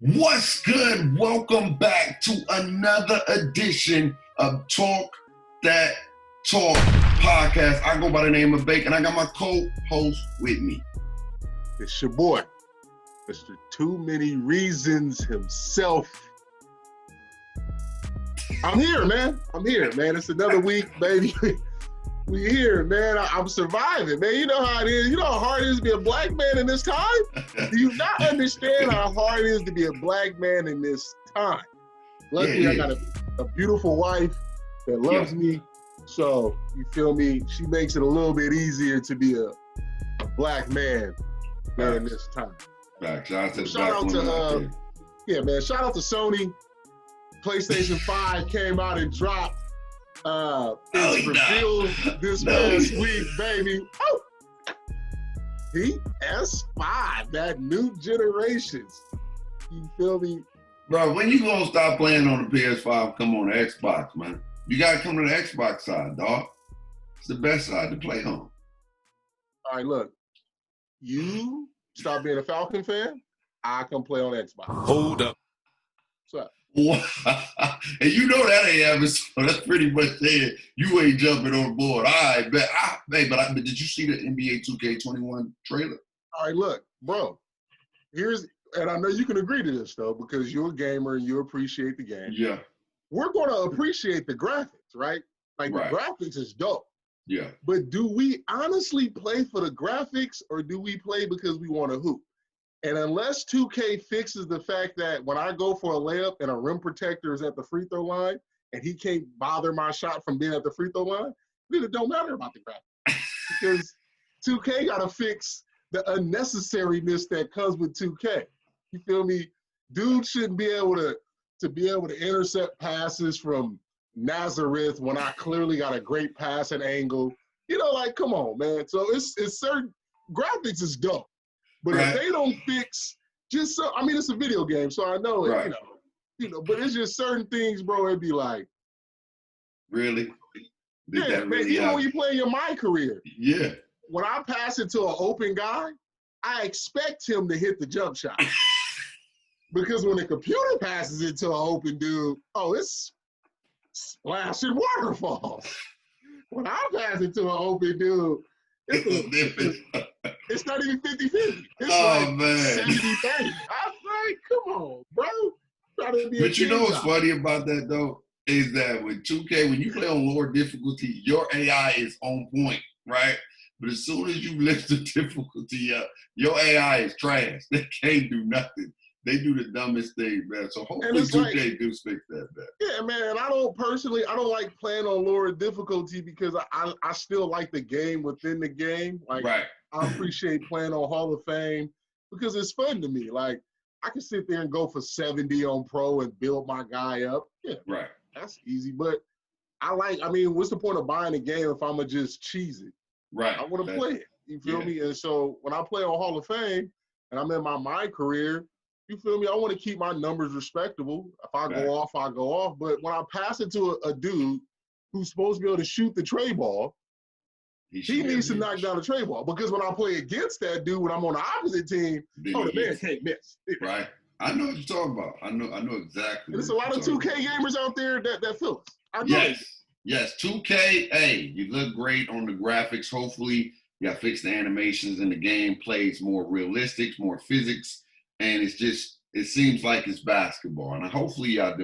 What's good? Welcome back to another edition of That Talk Podcast. I go by the name of Bacon. I got my co-host with me. It's your boy, Mr. Too Many Reasons himself. I'm here, man. It's another week, baby. We here, man. I'm surviving, man. You know how it is. You know how hard it is to be a black man in this time? Do you not understand how hard it is to be a black man in this time? Luckily, I got a beautiful wife that loves me. So, you feel me? She makes it a little bit easier to be a black man in this time. Shout out to shout out to Sony. PlayStation 5 came out and dropped. It's revealed this past week, baby. Oh! PS5, that new generations. You feel me? Bro, when you gonna stop playing on the PS5, come on the Xbox, man. You gotta come to the Xbox side, dog. It's the best side to play on. All right, look. You stop being a Falcon fan, I come play on Xbox. Hold up. What's up? And you know that ain't happening, so that's pretty much saying you ain't jumping on board. All right, but did you see the NBA 2K21 trailer? All right, look, bro. And I know you can agree to this, though, because you're a gamer and you appreciate the game. Yeah. We're going to appreciate the graphics, right? Like, right. The graphics is dope. Yeah. But do we honestly play for the graphics, or do we play because we want to hoop? And unless 2K fixes the fact that when I go for a layup and a rim protector is at the free throw line and he can't bother my shot from being at the free throw line, then it don't matter about the graphics. Because 2K got to fix the unnecessariness that comes with 2K. You feel me? Dude shouldn't be able to intercept passes from Nazareth when I clearly got a great passing angle. You know, like, come on, man. So it's certain graphics is dope. But if they don't fix it's a video game, so I know it, but it's just certain things, bro, it'd be like. Really? Man, even when you play your My Career. Yeah. When I pass it to an open guy, I expect him to hit the jump shot. Because when the computer passes it to an open dude, it's splashing waterfalls. When I pass it to an open dude, it's not even 50-50. It's like 70-30. I'm like, come on, bro. But you know what's funny about that, though, is that with 2K, when you play on lower difficulty, your AI is on point, right? But as soon as you lift the difficulty up, your AI is trash. They can't do nothing. They do the dumbest thing, man. So hopefully 2K do fix that, man. Yeah, man. I don't like playing on lower difficulty because I still like the game within the game. Like, right. I appreciate playing on Hall of Fame because it's fun to me. Like, I can sit there and go for 70 on Pro and build my guy up. Yeah, right. That's easy. But what's the point of buying a game if I'm going to just cheese it? Right. I want to play it. You feel me? And so when I play on Hall of Fame and I'm in my career, you feel me? I want to keep my numbers respectable. If I go off, I go off. But when I pass it to a dude who's supposed to be able to shoot the tray ball, he needs to knock down the tray ball. Because when I play against that dude, when I'm on the opposite team, the man can't miss. Right. I know what you're talking about. I know exactly. And there's a lot of 2K gamers out there that feel us. I know. Yes. 2K, hey, you look great on the graphics. Hopefully, you got to fix the animations and the game plays more realistic, more physics. And it seems like it's basketball. And hopefully y'all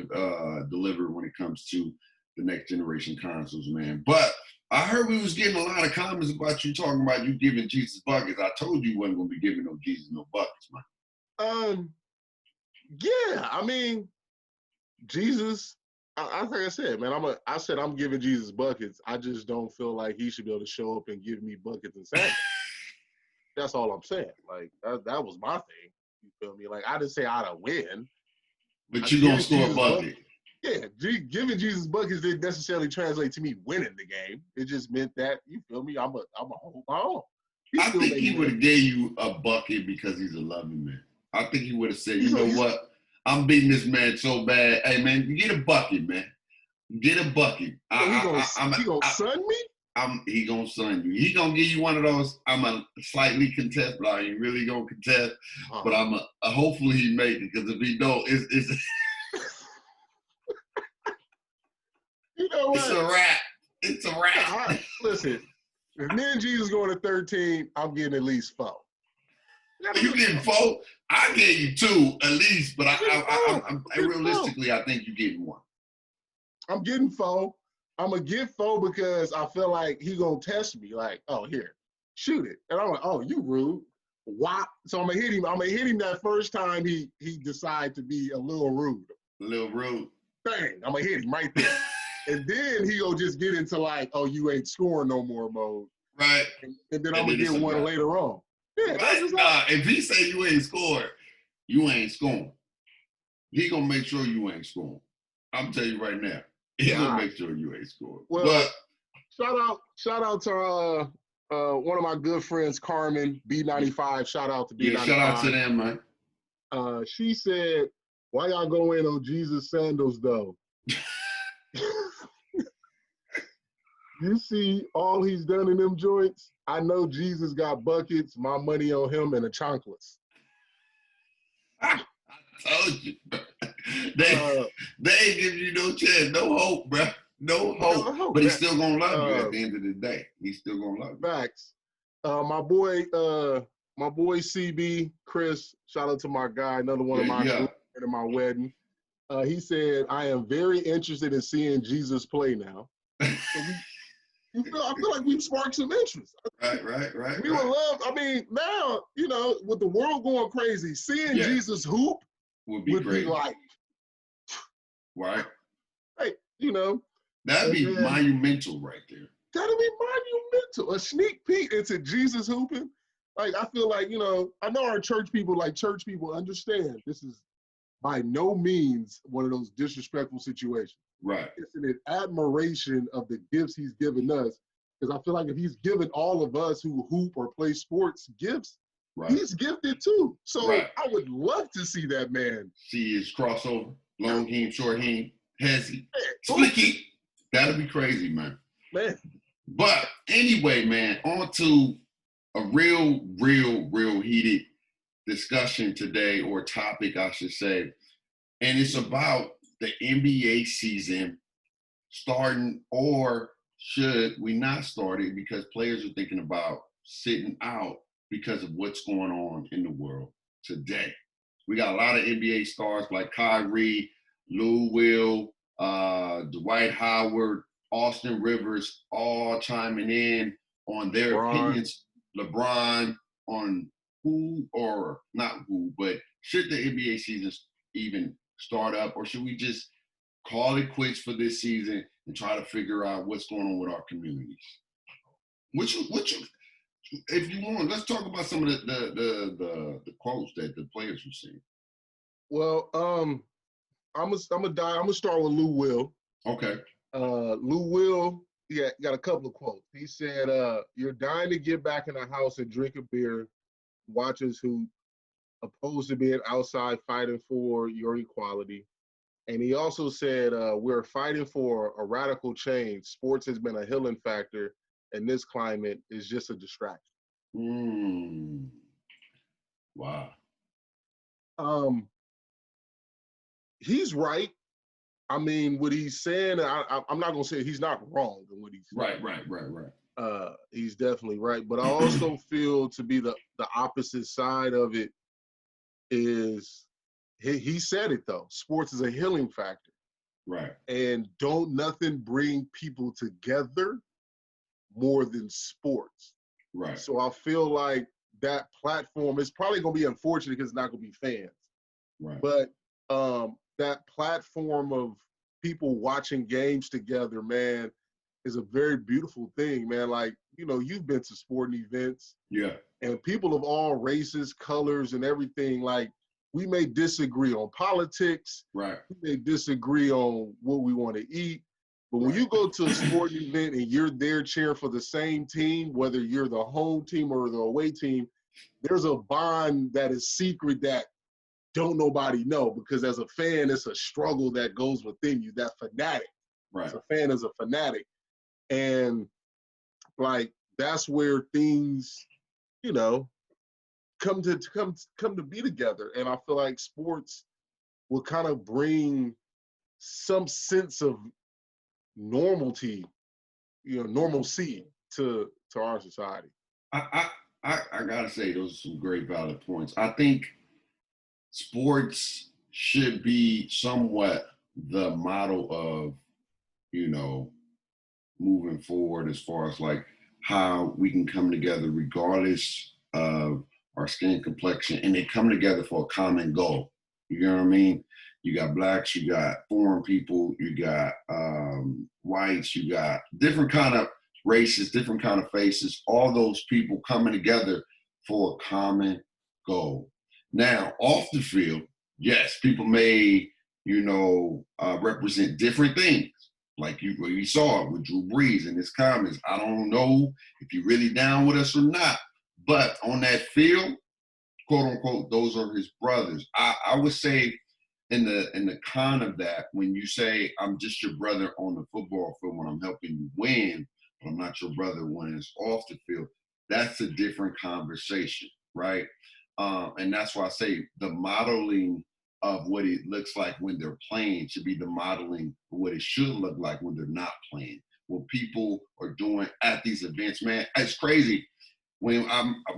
deliver when it comes to the next generation consoles, man. But I heard we was getting a lot of comments about you talking about you giving Jesus buckets. I told you wasn't going to be giving no Jesus no buckets, man. Yeah, Jesus, like I said, man, I'm giving Jesus buckets. I just don't feel like he should be able to show up and give me buckets and sandals. That's all I'm saying. Like, that was my thing. You feel me? Like, I didn't say I'd win. But you're going to score a bucket. Yeah, giving Jesus buckets didn't necessarily translate to me winning the game. It just meant that, you feel me, I'm a hold my own. I think he would have gave you a bucket because he's a loving man. I think he would have said, you know what? I'm beating this man so bad. Hey, man, get a bucket, man. Get a bucket. He gonna sun me? he gonna sun you. He gonna give you one of those. I'm a slightly contest, but I ain't really gonna contest. But I'm a hopefully he make it, because if he don't, it's you know what? It's a wrap. It's a wrap. Listen, if me and Jesus going to 13, I'm getting at least 4. You getting 4? I gave you 2 at least, but I realistically, I think you're getting 1. I'm getting 4. I'm gonna get 4 because I feel like he gonna test me. Like, oh, here, shoot it, and I'm like, oh, you rude. Why? So I'm gonna hit him. I'm gonna hit him that first time he decide to be a little rude. A little rude. Bang! I'm gonna hit him right there, and then he gonna just get into like, oh, you ain't scoring no more mode. Right. And then I'm gonna get one later on. Yeah, right. If he say you ain't scoring, you ain't scoring. He gonna make sure you ain't scoring. I'm telling you right now. He gonna make sure you ain't scoring. Well, but shout out to one of my good friends, Carmen B95. Shout out to B95. Yeah, shout out to them, man. She said, "Why y'all go in on Jesus sandals though? You see all he's done in them joints. I know Jesus got buckets. My money on him and a chonkless." I told you, bro. They ain't giving you no chance, no hope, bro. No hope. But he's still gonna love you at the end of the day. He's still gonna love you. Facts. My boy CB, Chris, shout out to my guy, another one of my at my wedding. He said, I am very interested in seeing Jesus play now. So I feel like we've sparked some interest. Right. We would love, I mean, now, you know, with the world going crazy, seeing Jesus hoop would be like, right. Hey, you know. That'd be monumental right there. That'd be monumental. A sneak peek into Jesus hooping. Like, I feel like, you know, I know our church people understand this is by no means one of those disrespectful situations. Right. It's an admiration of the gifts he's given us. Because I feel like if he's given all of us who hoop or play sports gifts, he's gifted too. So I would love to see that man. See his crossover, long heam, short heam, hezzy, splicky. That'd be crazy, man. But anyway, man, on to a real heated discussion today, or topic, I should say. And it's about the NBA season starting, or should we not start it, because players are thinking about sitting out because of what's going on in the world today. We got a lot of NBA stars like Kyrie, Lou Will, Dwight Howard, Austin Rivers, all chiming in on their opinions. LeBron, on who or not who, but should the NBA season even start up, or should we just call it quits for this season and try to figure out what's going on with our communities? What you, if you want, let's talk about some of the quotes that the players were saying. Well, I'm gonna start with Lou Will. Okay. Lou Will, got a couple of quotes. He said, "You're dying to get back in the house and drink a beer, watch us hoop, opposed to being outside fighting for your equality." And he also said, "We're fighting for a radical change. Sports has been a healing factor, and this climate is just a distraction." Wow. He's right. I mean, what he's saying, I'm not going to say he's not wrong in what he's saying. Right. He's definitely right. But I also feel to be the opposite side of it is, he said it though, sports is a healing factor. Right. And don't nothing bring people together more than sports. Right. So I feel like that platform is probably going to be unfortunate because it's not going to be fans. Right. But that platform of people watching games together, man, is a very beautiful thing, man. Like, you know, you've been to sporting events. Yeah. And people of all races, colors, and everything, like, we may disagree on politics. Right. We may disagree on what we want to eat. But when you go to a sporting event and you're there cheering for the same team, whether you're the home team or the away team, there's a bond that is secret that don't nobody know, because as a fan, it's a struggle that goes within you, that fanatic. Right. As a fan is a fanatic. And like that's where things, you know, come to be together. And I feel like sports will kind of bring some sense of normalcy, normalcy to our society. I gotta say those are some great valid points. I think sports should be somewhat the model of, you know, moving forward as far as like how we can come together regardless of our skin complexion, and they come together for a common goal. You know what I mean? You got blacks, you got foreign people, you got whites, you got different kind of races, different kind of faces, all those people coming together for a common goal. Now, off the field, yes, people may, represent different things. Like you saw it with Drew Brees in his comments. I don't know if you're really down with us or not, but on that field, quote unquote, those are his brothers. I would say in the con of that, when you say I'm just your brother on the football field when I'm helping you win, but I'm not your brother when it's off the field, that's a different conversation, right? And that's why I say the modeling of what it looks like when they're playing should be the modeling of what it should look like when they're not playing. What people are doing at these events, man, it's crazy. When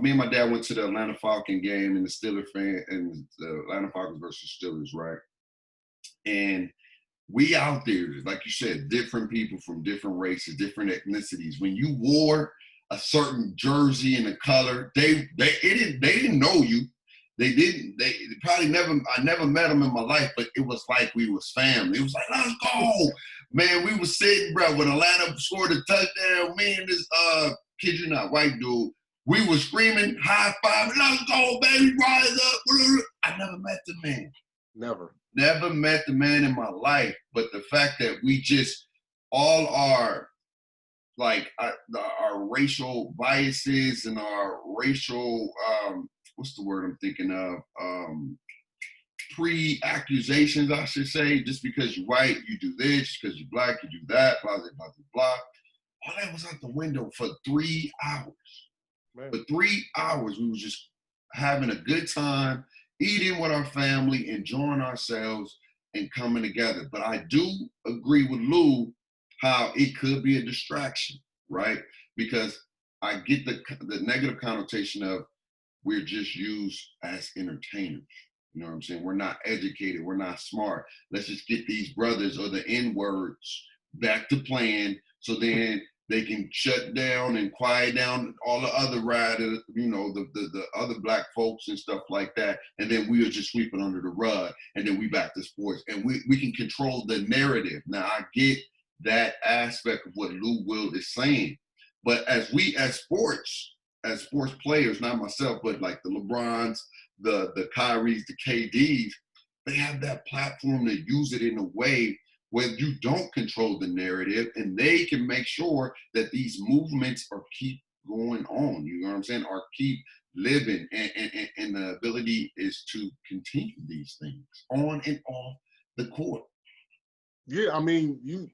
me and my dad went to the Atlanta Falcons game and the Steelers fan and the Atlanta Falcons versus Steelers, right? And we out there, like you said, different people from different races, different ethnicities. When you wore a certain jersey and a color, they didn't know you. They probably I never met them in my life, but it was like we was family. It was like, let's go. Man, we was sitting, bro, when Atlanta scored a touchdown, me and this, kid you not, white dude, we was screaming, high five, let's go, baby, rise up. I never met the man. Never met the man in my life, but the fact that we just all are like our racial biases and our racial, what's the word I'm thinking of? Pre-accusations, I should say. Just because you're white, you do this. Because you're black, you do that. Blah, blah, blah, blah. All that was out the window for 3 hours. Man. For 3 hours, we was just having a good time, eating with our family, enjoying ourselves, and coming together. But I do agree with Lou how it could be a distraction, right? Because I get the negative connotation of we're just used as entertainers. You know what I'm saying? We're not educated. We're not smart. Let's just get these brothers or the N-words back to playing so then they can shut down and quiet down all the other riders, the other black folks and stuff like that. And then we are just sweeping under the rug. And then we back to sports. And we can control the narrative. Now, I get that aspect of what Lou Will is saying. But as sports players, not myself, but like the LeBrons, the Kyries, the KDs, they have that platform to use it in a way where you don't control the narrative, and they can make sure that these movements are keep going on. You know what I'm saying? Or keep living, and the ability is to continue these things on and off the court. Yeah, I mean, you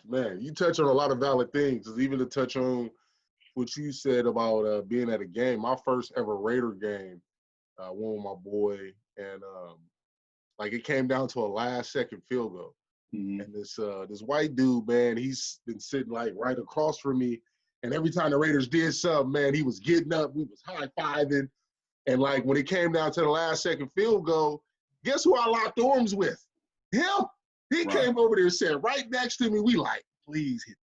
touch on a lot of valid things. Even to touch on what you said about being at a game. My first ever Raider game, went with my boy, and it came down to a last-second field goal. Mm-hmm. And this white dude, man, he's been sitting like right across from me, and every time the Raiders did something, man, he was getting up, we was high-fiving, and like when it came down to the last-second field goal, guess who I locked arms with? Him. He came over there and said, right next to me, we like, please hit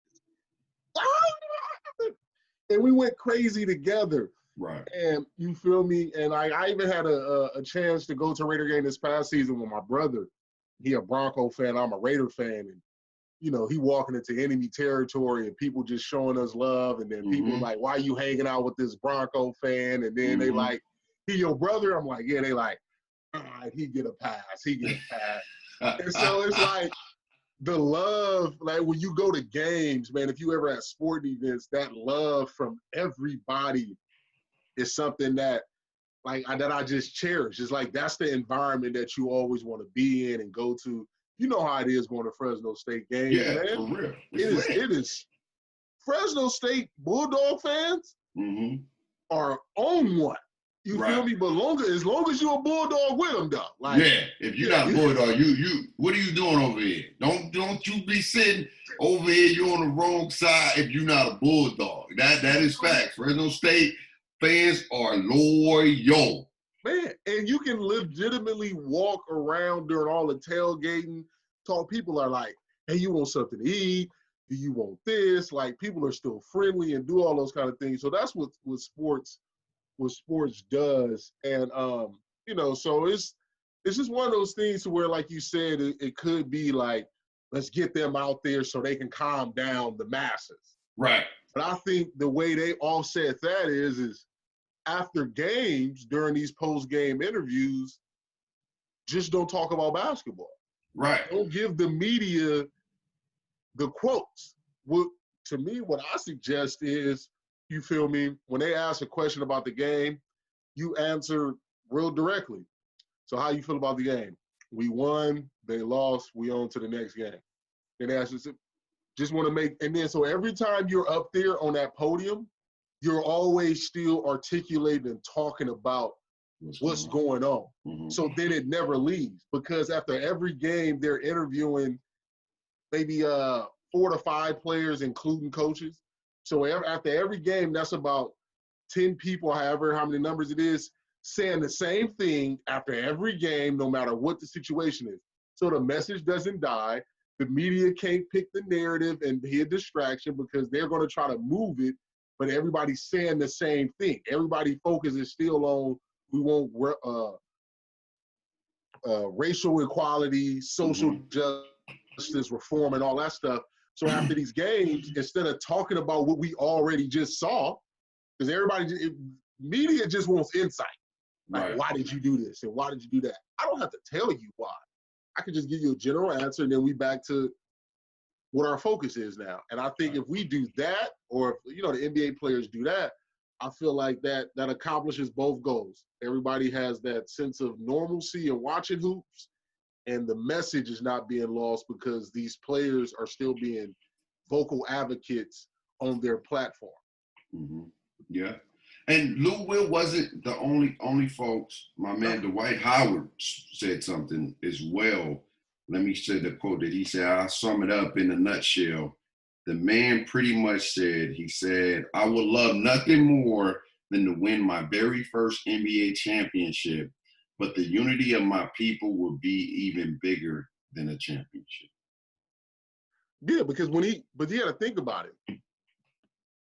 this. And we went crazy together. Right. And you feel me? And I even had a chance to go to a Raider game this past season with my brother. He a Bronco fan, I'm a Raider fan. And, he walking into enemy territory and people just showing us love. And then people like, why you hanging out with this Bronco fan? And then they like, he your brother? I'm like, yeah. They like, all right, he get a pass. And so it's like the love, like when you go to games, man, if you ever at sporting events, that love from everybody is something that that I just cherish. It's like that's the environment that you always want to be in and go to. You know how it is going to Fresno State games, man. For real. It is Fresno State Bulldog fans are on one. You feel me? But as long as you're a Bulldog with them, though. Like, if you're not a Bulldog, you what are you doing over here? Don't you be sitting over here, you're on the wrong side if you're not a Bulldog. That is facts. Fresno State fans are loyal. Man, and you can legitimately walk around during all the tailgating, talk. People are like, hey, you want something to eat? Do you want this? Like, people are still friendly and do all those kind of things. So that's what sports does. And you know, so it's just one of those things to where, like you said, it could be like, let's get them out there so they can calm down the masses. Right. But I think the way they offset that is after games, during these post-game interviews, just don't talk about basketball. Right. Don't give the media the quotes. To me, what I suggest is, you feel me, when they ask a question about the game, you answer real directly. So how you feel about the game? We won, they lost, we on to the next game. Then they ask us, just want to make, and then so every time you're up there on that podium, you're always still articulating and talking about what's going on. So then it never leaves, because after every game, they're interviewing maybe 4 to 5 players, including coaches. So after every game, that's about 10 people, however, how many numbers it is, saying the same thing after every game, no matter what the situation is. So the message doesn't die. The media can't pick the narrative and be a distraction, because they're going to try to move it, but everybody's saying the same thing. Everybody focuses still on, we want racial equality, social justice reform, and all that stuff. So after these games, instead of talking about what we already just saw, because media just wants insight. Like, why did you do this? And why did you do that? I don't have to tell you why. I can just give you a general answer, and then we back to what our focus is now. And I think if we do that, or if, you know, the NBA players do that, I feel like that accomplishes both goals. Everybody has that sense of normalcy and watching hoops, and the message is not being lost because these players are still being vocal advocates on their platform. Yeah. And Lou Will wasn't the only folks. My man Dwight Howard said something as well. Let me say the quote that he said. I'll sum it up in a nutshell. The man pretty much said, he said, I would love nothing more than to win my very first NBA championship, but the unity of my people would be even bigger than a championship. Yeah, because you got to think about it.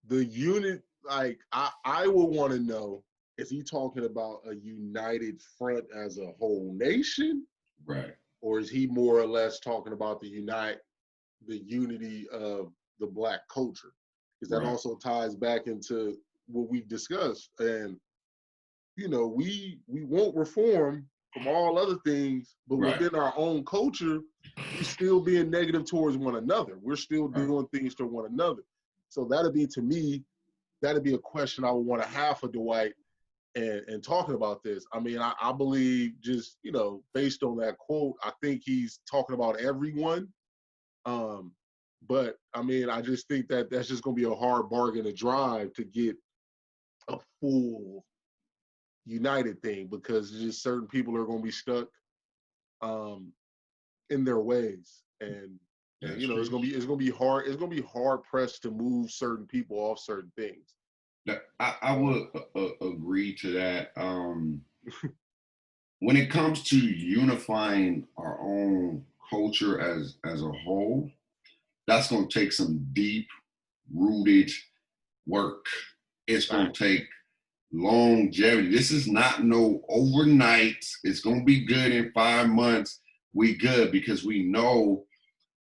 The unit, like, I would want to know, is he talking about a united front as a whole nation? Right. Or is he more or less talking about the unity of the Black culture? Because that also ties back into what we've discussed. And, you know, we won't reform from all other things, but within our own culture, we're still being negative towards one another. We're still doing things to one another. So that'd be a question I would want to have for Dwight and talking about this. I mean, I believe, just, you know, based on that quote, I think he's talking about everyone. But I mean, I just think that's just going to be a hard bargain to drive to get a full united thing, because just certain people are going to be stuck in their ways. And you know, it's gonna be hard pressed to move certain people off certain things. I would agree to that. When it comes to unifying our own culture as a whole, that's going to take some deep rooted work. It's going to take longevity. This is not no overnight. It's going to be good in 5 months. We good, because we know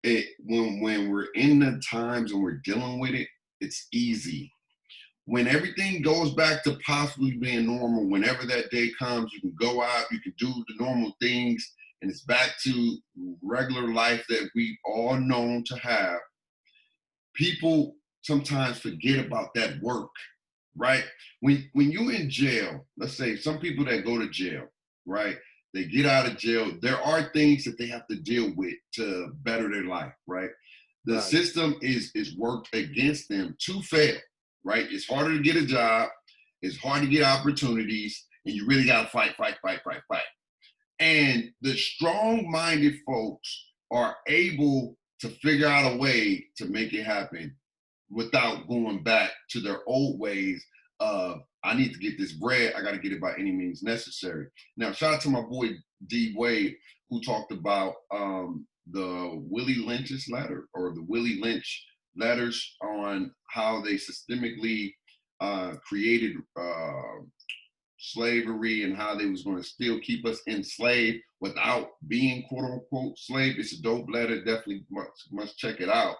it when we're in the times and we're dealing with it, it's easy. When everything goes back to possibly being normal, whenever that day comes, you can go out, you can do the normal things, and it's back to regular life that we all known to have. People sometimes forget about that work, right? When you're in jail, let's say some people that go to jail, right? They get out of jail. There are things that they have to deal with to better their life, right? The Right. system is worked against them to fail, right? It's harder to get a job. It's hard to get opportunities, and you really got to fight. And the strong-minded folks are able to figure out a way to make it happen without going back to their old ways of, I need to get this bread. I got to get it by any means necessary. Now, shout out to my boy D Wade, who talked about the Willie Lynch's letter, or the Willie Lynch letters, on how they systemically created slavery, and how they was going to still keep us enslaved without being quote unquote slave. It's a dope letter. Definitely must check it out.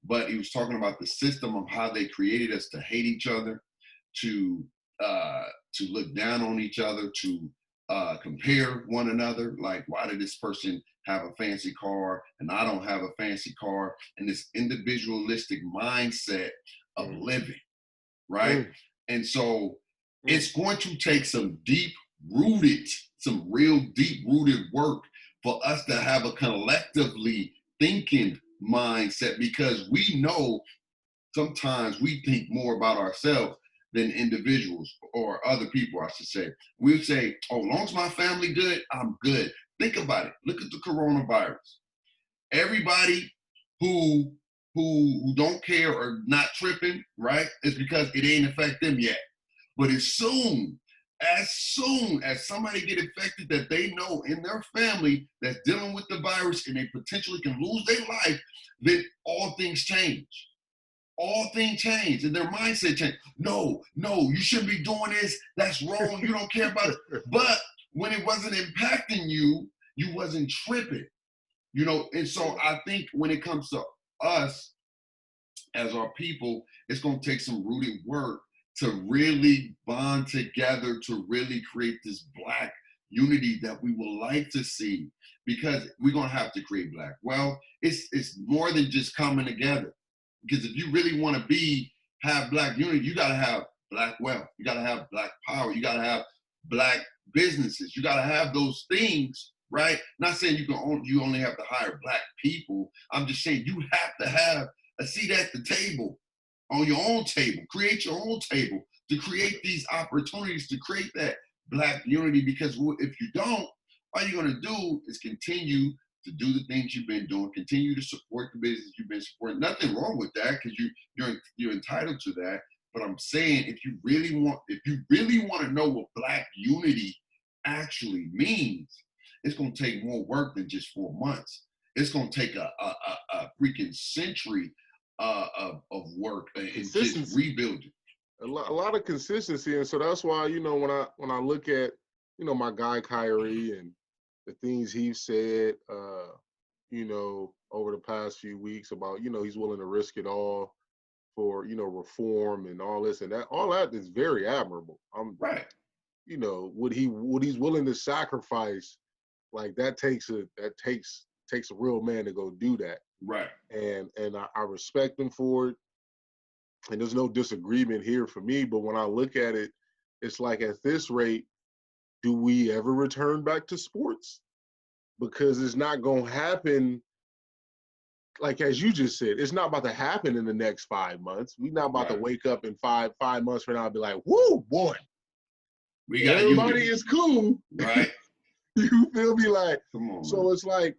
But he was talking about the system of how they created us to hate each other, to look down on each other, to compare one another. Like, why did this person have a fancy car and I don't have a fancy car? And this individualistic mindset of living, right? And so it's going to take some real deep-rooted work for us to have a collectively thinking mindset, because we know sometimes we think more about ourselves than individuals, or other people, I should say. We'll say, oh, as long as my family good, I'm good. Think about it. Look at the coronavirus. Everybody who don't care or not tripping, right, is because it ain't affect them yet. But as soon as somebody get affected that they know in their family that's dealing with the virus and they potentially can lose their life, then all things change. All things change, and their mindset change. No, you shouldn't be doing this. That's wrong. You don't care about it. But when it wasn't impacting you, you wasn't tripping. And so I think when it comes to us as our people, it's going to take some rooted work to really bond together, to really create this Black unity that we would like to see, because we're going to have to create Black. Well, it's more than just coming together, because if you really want to have Black unity, you got to have Black wealth, you got to have Black power, you got to have Black businesses, you got to have those things, right? Not saying you only have to hire Black people. I'm just saying you have to have a seat at the table, on your own table. Create your own table to create these opportunities, to create that Black unity. Because if you don't, all you're going to do is continue to do the things you've been doing, continue to support the business you've been supporting. Nothing wrong with that, because you're entitled to that. But I'm saying, if you really want to know what Black unity actually means, it's going to take more work than just 4 months. It's going to take a freaking century of work and just rebuilding. A lot of consistency, and so that's why when I look at my guy Kyrie and the things he's said over the past few weeks about he's willing to risk it all for reform and all this and that. All that is very admirable. Right. What he's willing to sacrifice, like that takes a real man to go do that. Right. And I respect him for it. And there's no disagreement here for me. But when I look at it, it's like, at this rate, do we ever return back to sports? Because it's not going to happen. Like, as you just said, it's not about to happen in the next 5 months. We're not about to wake up in five months from now and be like, woo, boy, everybody is cool. Right. You feel me? Like, come on, so man. it's like,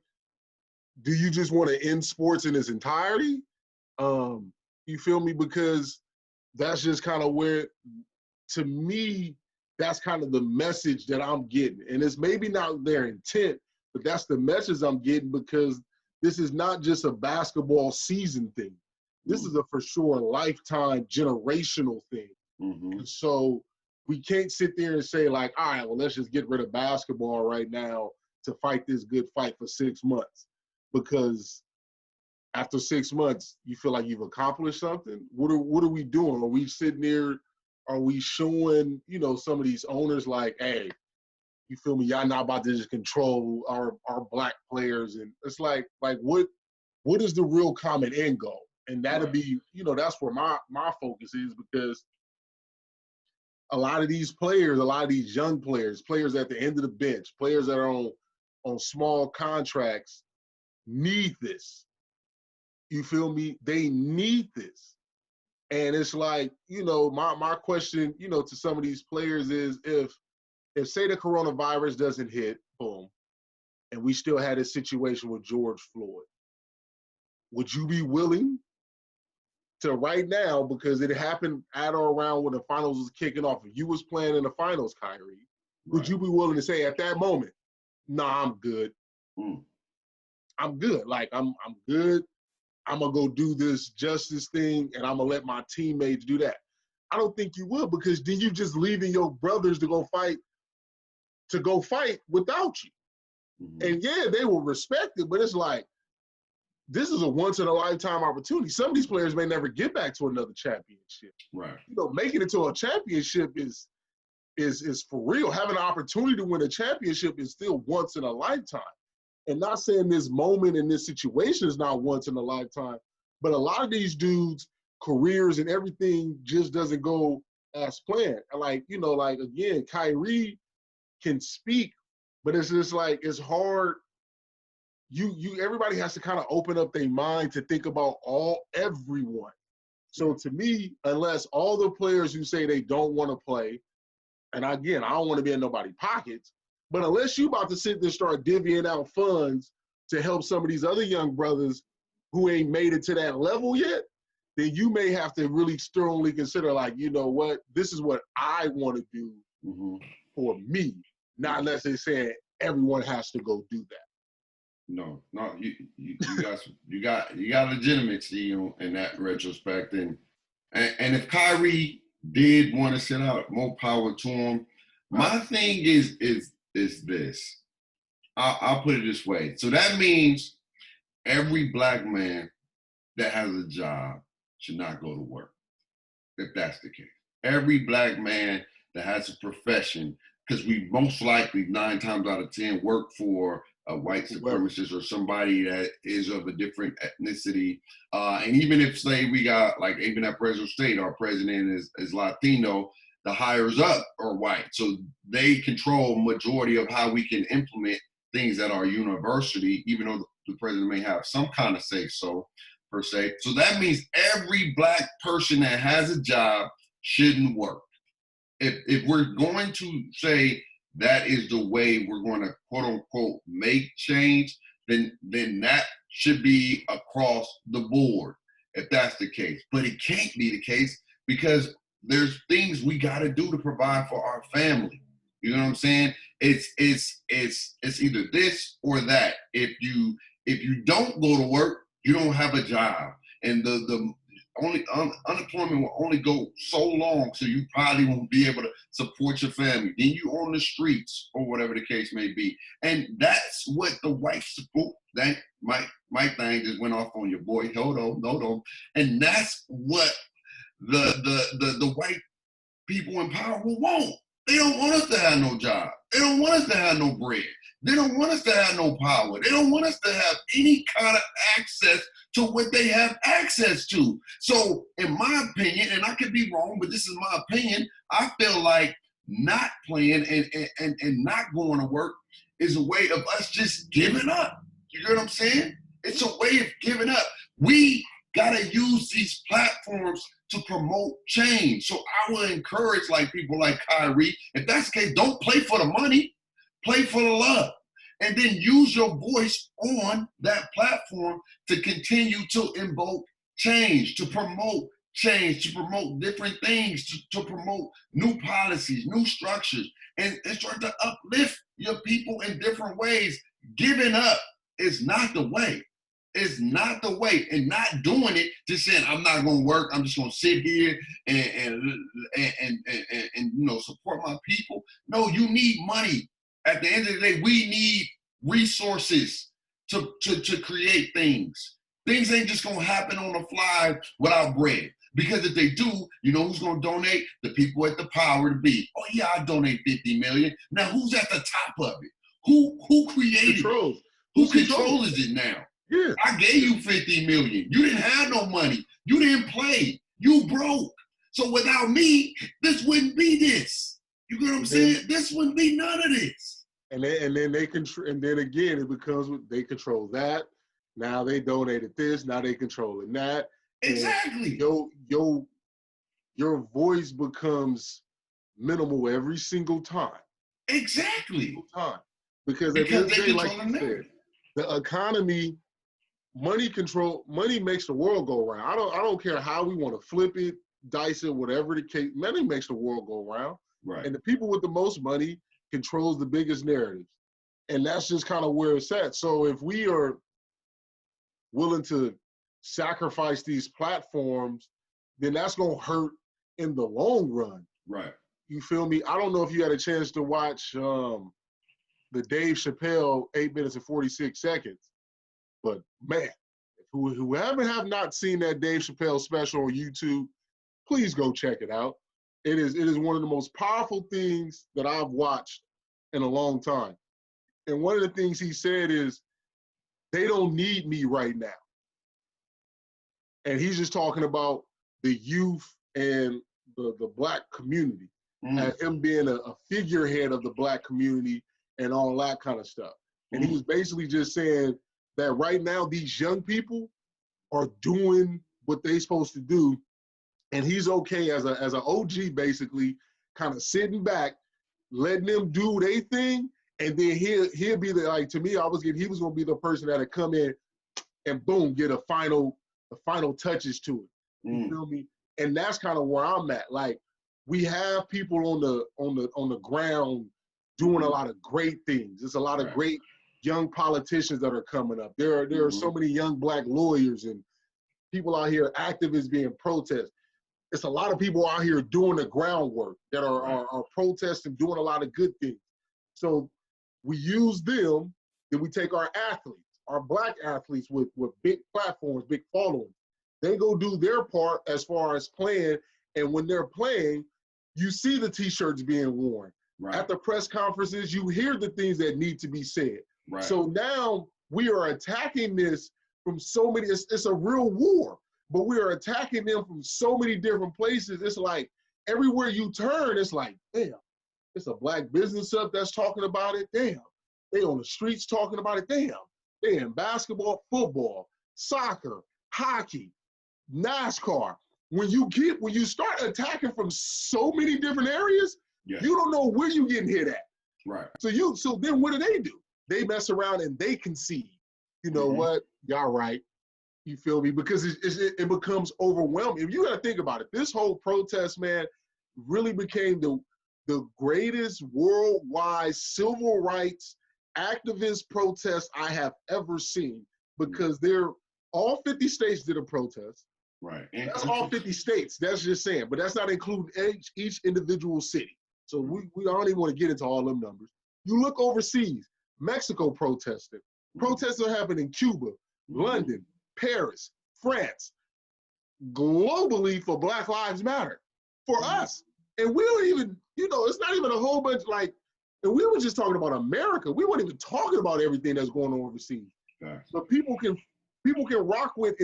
do you just want to end sports in its entirety? You feel me? Because that's just kind of where, to me, that's kind of the message that I'm getting. And it's maybe not their intent, but that's the message I'm getting, because this is not just a basketball season thing. This is a for sure lifetime generational thing. Mm-hmm. And so we can't sit there and say like, all right, well, let's just get rid of basketball right now to fight this good fight for 6 months. Because after 6 months, you feel like you've accomplished something. What are we doing? Are we sitting there? Are we showing, some of these owners like, hey, you feel me? Y'all not about to just control our Black players. And it's like what is the real common end goal? And that'll be, that's where my focus is, because a lot of these players, a lot of these young players at the end of the bench, players that are on small contracts, need this. You feel me? They need this. And it's like, my question, to some of these players is if say the coronavirus doesn't hit, boom, and we still had a situation with George Floyd, would you be willing to right now, because it happened at or around when the finals was kicking off, if you was playing in the finals, Kyrie, would you be willing to say at that moment, nah, I'm good. I'm good. Like, I'm good. I'm going to go do this justice thing, and I'm going to let my teammates do that. I don't think you will, because then you just leaving your brothers to go fight without you. And yeah, they will respect it, but it's like, this is a once-in-a-lifetime opportunity. Some of these players may never get back to another championship. Right. Making it to a championship is for real. Having an opportunity to win a championship is still once in a lifetime. And not saying this moment in this situation is not once in a lifetime, but a lot of these dudes' careers and everything just doesn't go as planned. Like, again, Kyrie can speak, but it's just like, it's hard. Everybody has to kind of open up their mind to think about everyone. So to me, unless all the players who say they don't want to play, and again, I don't want to be in nobody's pockets, but unless you about to sit there and start divvying out funds to help some of these other young brothers who ain't made it to that level yet, then you may have to really strongly consider, like, you know what, this is what I want to do for me, not necessarily saying everyone has to go do that. No, you got legitimacy in that retrospect, and if Kyrie did want to sit out, more power to him. My thing is this. I'll put it this way. So that means every black man that has a job should not go to work, if that's the case. Every black man that has a profession, because we most likely 9 times out of 10 work for a white supremacist or somebody that is of a different ethnicity. And even if, say, we got, like, even at Fresno State, our president is Latino, the hires up are white. So they control majority of how we can implement things at our university, even though the president may have some kind of say-so, per se. So that means every black person that has a job shouldn't work. If we're going to say that is the way we're going to, quote unquote, make change, then that should be across the board, if that's the case. But it can't be the case because there's things we got to do to provide for our family. You know what I'm saying? It's either this or that. If you don't go to work, you don't have a job, and the only unemployment will only go so long, so you probably won't be able to support your family. Then you on the streets or whatever the case may be, and that's what the white support. That my thing just went off on your boy. Hold on, and that's what the white people in power will want. They don't want us to have no job. They don't want us to have no bread. They don't want us to have no power. They don't want us to have any kind of access to what they have access to. So in my opinion, and I could be wrong, but this is my opinion, I feel like not playing and not going to work is a way of us just giving up. You know what I'm saying? It's a way of giving up. We got to use these platforms to promote change. So I will encourage like people like Kyrie, if that's the case, don't play for the money, play for the love. And then use your voice on that platform to continue to invoke change, to promote change, to promote different things, to promote new policies, new structures, and start to uplift your people in different ways. Giving up is not the way. It's not the way, and not doing it, just saying I'm not going to work. I'm just going to sit here and support my people. No, you need money. At the end of the day, we need resources to create things. Things ain't just going to happen on the fly without bread. Because if they do, you know who's going to donate? The people at the power to be. Oh yeah, I donate $50 million. Now who's at the top of it? Who created it? Who controls it now? Yeah. I gave you $50 million. You didn't have no money. You didn't play. You broke. So without me, this wouldn't be this. You get what I'm saying? This wouldn't be none of this. And then they control. And then again, it becomes they control that. Now they donated this. Now they controlling that. Exactly. Your voice becomes minimal every single time. Exactly. Because at the end of the day, like you said, narrative. the economy, money makes the world go around. I don't care how we want to flip it, dice it, whatever the case. Money makes the world go around. Right. And the people with the most money controls the biggest narratives. And that's just kind of where it's at. So if we are willing to sacrifice these platforms, then that's going to hurt in the long run. Right. You feel me? I don't know if you had a chance to watch the Dave Chappelle 8 minutes and 46 seconds, but man, whoever have not seen that Dave Chappelle special on YouTube, please go check it out. It is one of the most powerful things that I've watched in a long time. And one of the things he said is, they don't need me right now. And he's just talking about the youth and the Black community, as him being a figurehead of the Black community and all that kind of stuff. And he was basically just saying that right now these young people are doing what they're supposed to do, and he's okay as an OG, basically kind of sitting back, letting them do their thing, and then he'll be the, like, to me, he was gonna be the person that'd come in and boom, get the final touches to it. You feel me? And that's kind of where I'm at. Like, we have people on the ground doing a lot of great things. There's a lot of great young politicians that are coming up. There are so many young Black lawyers and people out here, activists being protest. It's a lot of people out here doing the groundwork that are protesting, doing a lot of good things. So we use them, then we take our athletes, our Black athletes with big platforms, big followings. They go do their part as far as playing, and when they're playing, you see the T-shirts being worn. Right. At the press conferences, you hear the things that need to be said. Right. So now we are attacking this from so many, it's a real war, but we are attacking them from so many different places. It's like everywhere you turn, it's like, damn, it's a Black business up that's talking about it. Damn, they on the streets talking about it. Damn, they in basketball, football, soccer, hockey, NASCAR. When you start attacking from so many different areas, you don't know where you're getting hit at. Right. So then what do? They mess around and they concede. You know what? Y'all right. You feel me? Because it becomes overwhelming. If you got to think about it, this whole protest, man, really became the greatest worldwide civil rights activist protest I have ever seen, because all 50 states did a protest. Right. And that's all 50 states. That's just saying. But that's not including each individual city. So we don't even want to get into all them numbers. You look overseas, Mexico protested. Protests are happening in Cuba, London, Paris, France, globally for Black Lives Matter. For us. And we don't even, it's not even a whole bunch like, and we were just talking about America. We weren't even talking about everything that's going on overseas. But people can rock with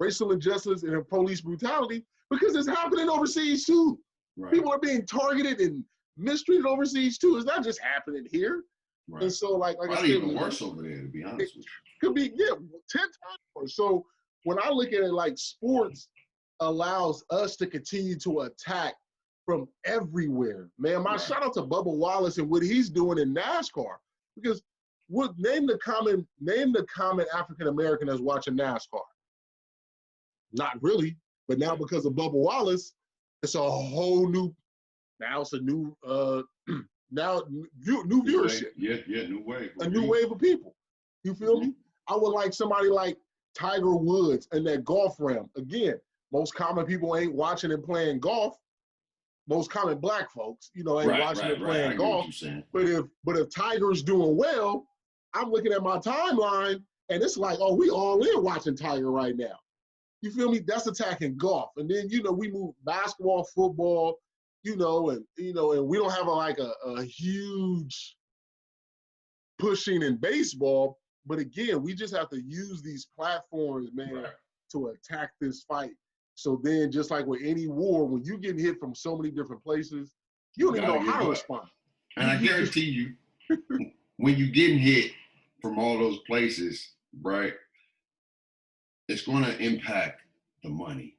racial injustice and police brutality because it's happening overseas too. Right. People are being targeted and mistreated overseas too. It's not just happening here. Right. And so like I said, even worse over there, to be honest with you. Could be 10 times worse. So when I look at it, like, sports allows us to continue to attack from everywhere. Man, my shout out to Bubba Wallace and what he's doing in NASCAR, because name the common African American that's watching NASCAR. Not really, but now because of Bubba Wallace, it's a whole new. Now it's a new new viewership. New wave. A new wave of people. You feel me? I would like somebody like Tiger Woods in that golf realm. Again, most common people ain't watching and playing golf. Most common Black folks, ain't watching and playing golf. But if Tiger's doing well, I'm looking at my timeline and it's like, oh, we all in watching Tiger right now. You feel me? That's attacking golf. And then, we move basketball, football, and we don't have a huge pushing in baseball. But again, we just have to use these platforms, man, to attack this fight. So then, just like with any war, when you get hit from so many different places, you don't even know how to respond. And I guarantee you, when you're getting hit from all those places, right, it's going to impact the money.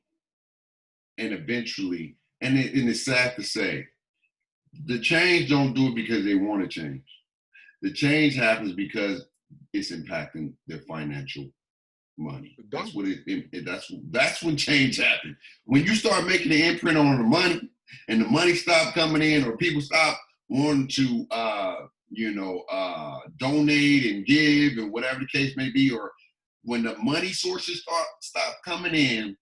And eventually, and it's sad to say, the change don't do it because they want to change. The change happens because it's impacting their financial money. That's what that's when change happens. When you start making an imprint on the money, and the money stop coming in, or people stop wanting to, donate and give, and whatever the case may be, or when the money sources stop coming in,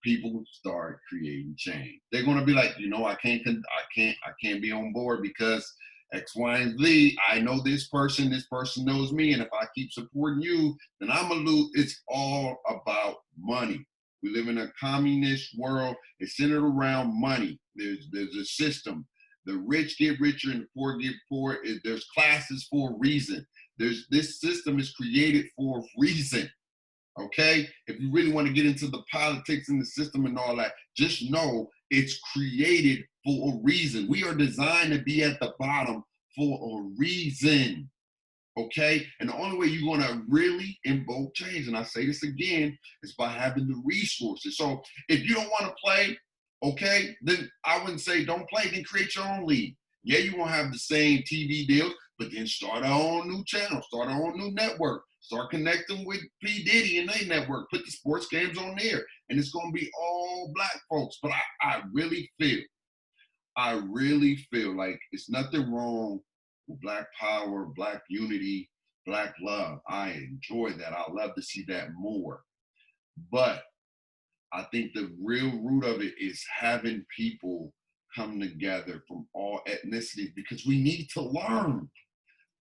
people start creating change. They're going to be like, I can't be on board because X, Y, and Z. I know this person knows me, and if I keep supporting you, then I'm gonna lose. It's all about money. We live in a communist world. It's centered around money. There's a system. The rich get richer and the poor get poor. There's classes for a reason. This system is created for a reason. Okay? If you really want to get into the politics and the system and all that, just know it's created for a reason. We are designed to be at the bottom for a reason. Okay? And the only way you're going to really invoke change, and I say this again, is by having the resources. So if you don't want to play, okay, then I wouldn't say don't play, then create your own league. Yeah, you won't have the same TV deal, but then start our own new channel, start our own new network. Start connecting with P. Diddy and their network. Put the sports games on there. And it's going to be all black folks. But I really feel like it's nothing wrong with black power, black unity, black love. I enjoy that. I love to see that more. But I think the real root of it is having people come together from all ethnicities, because we need to learn.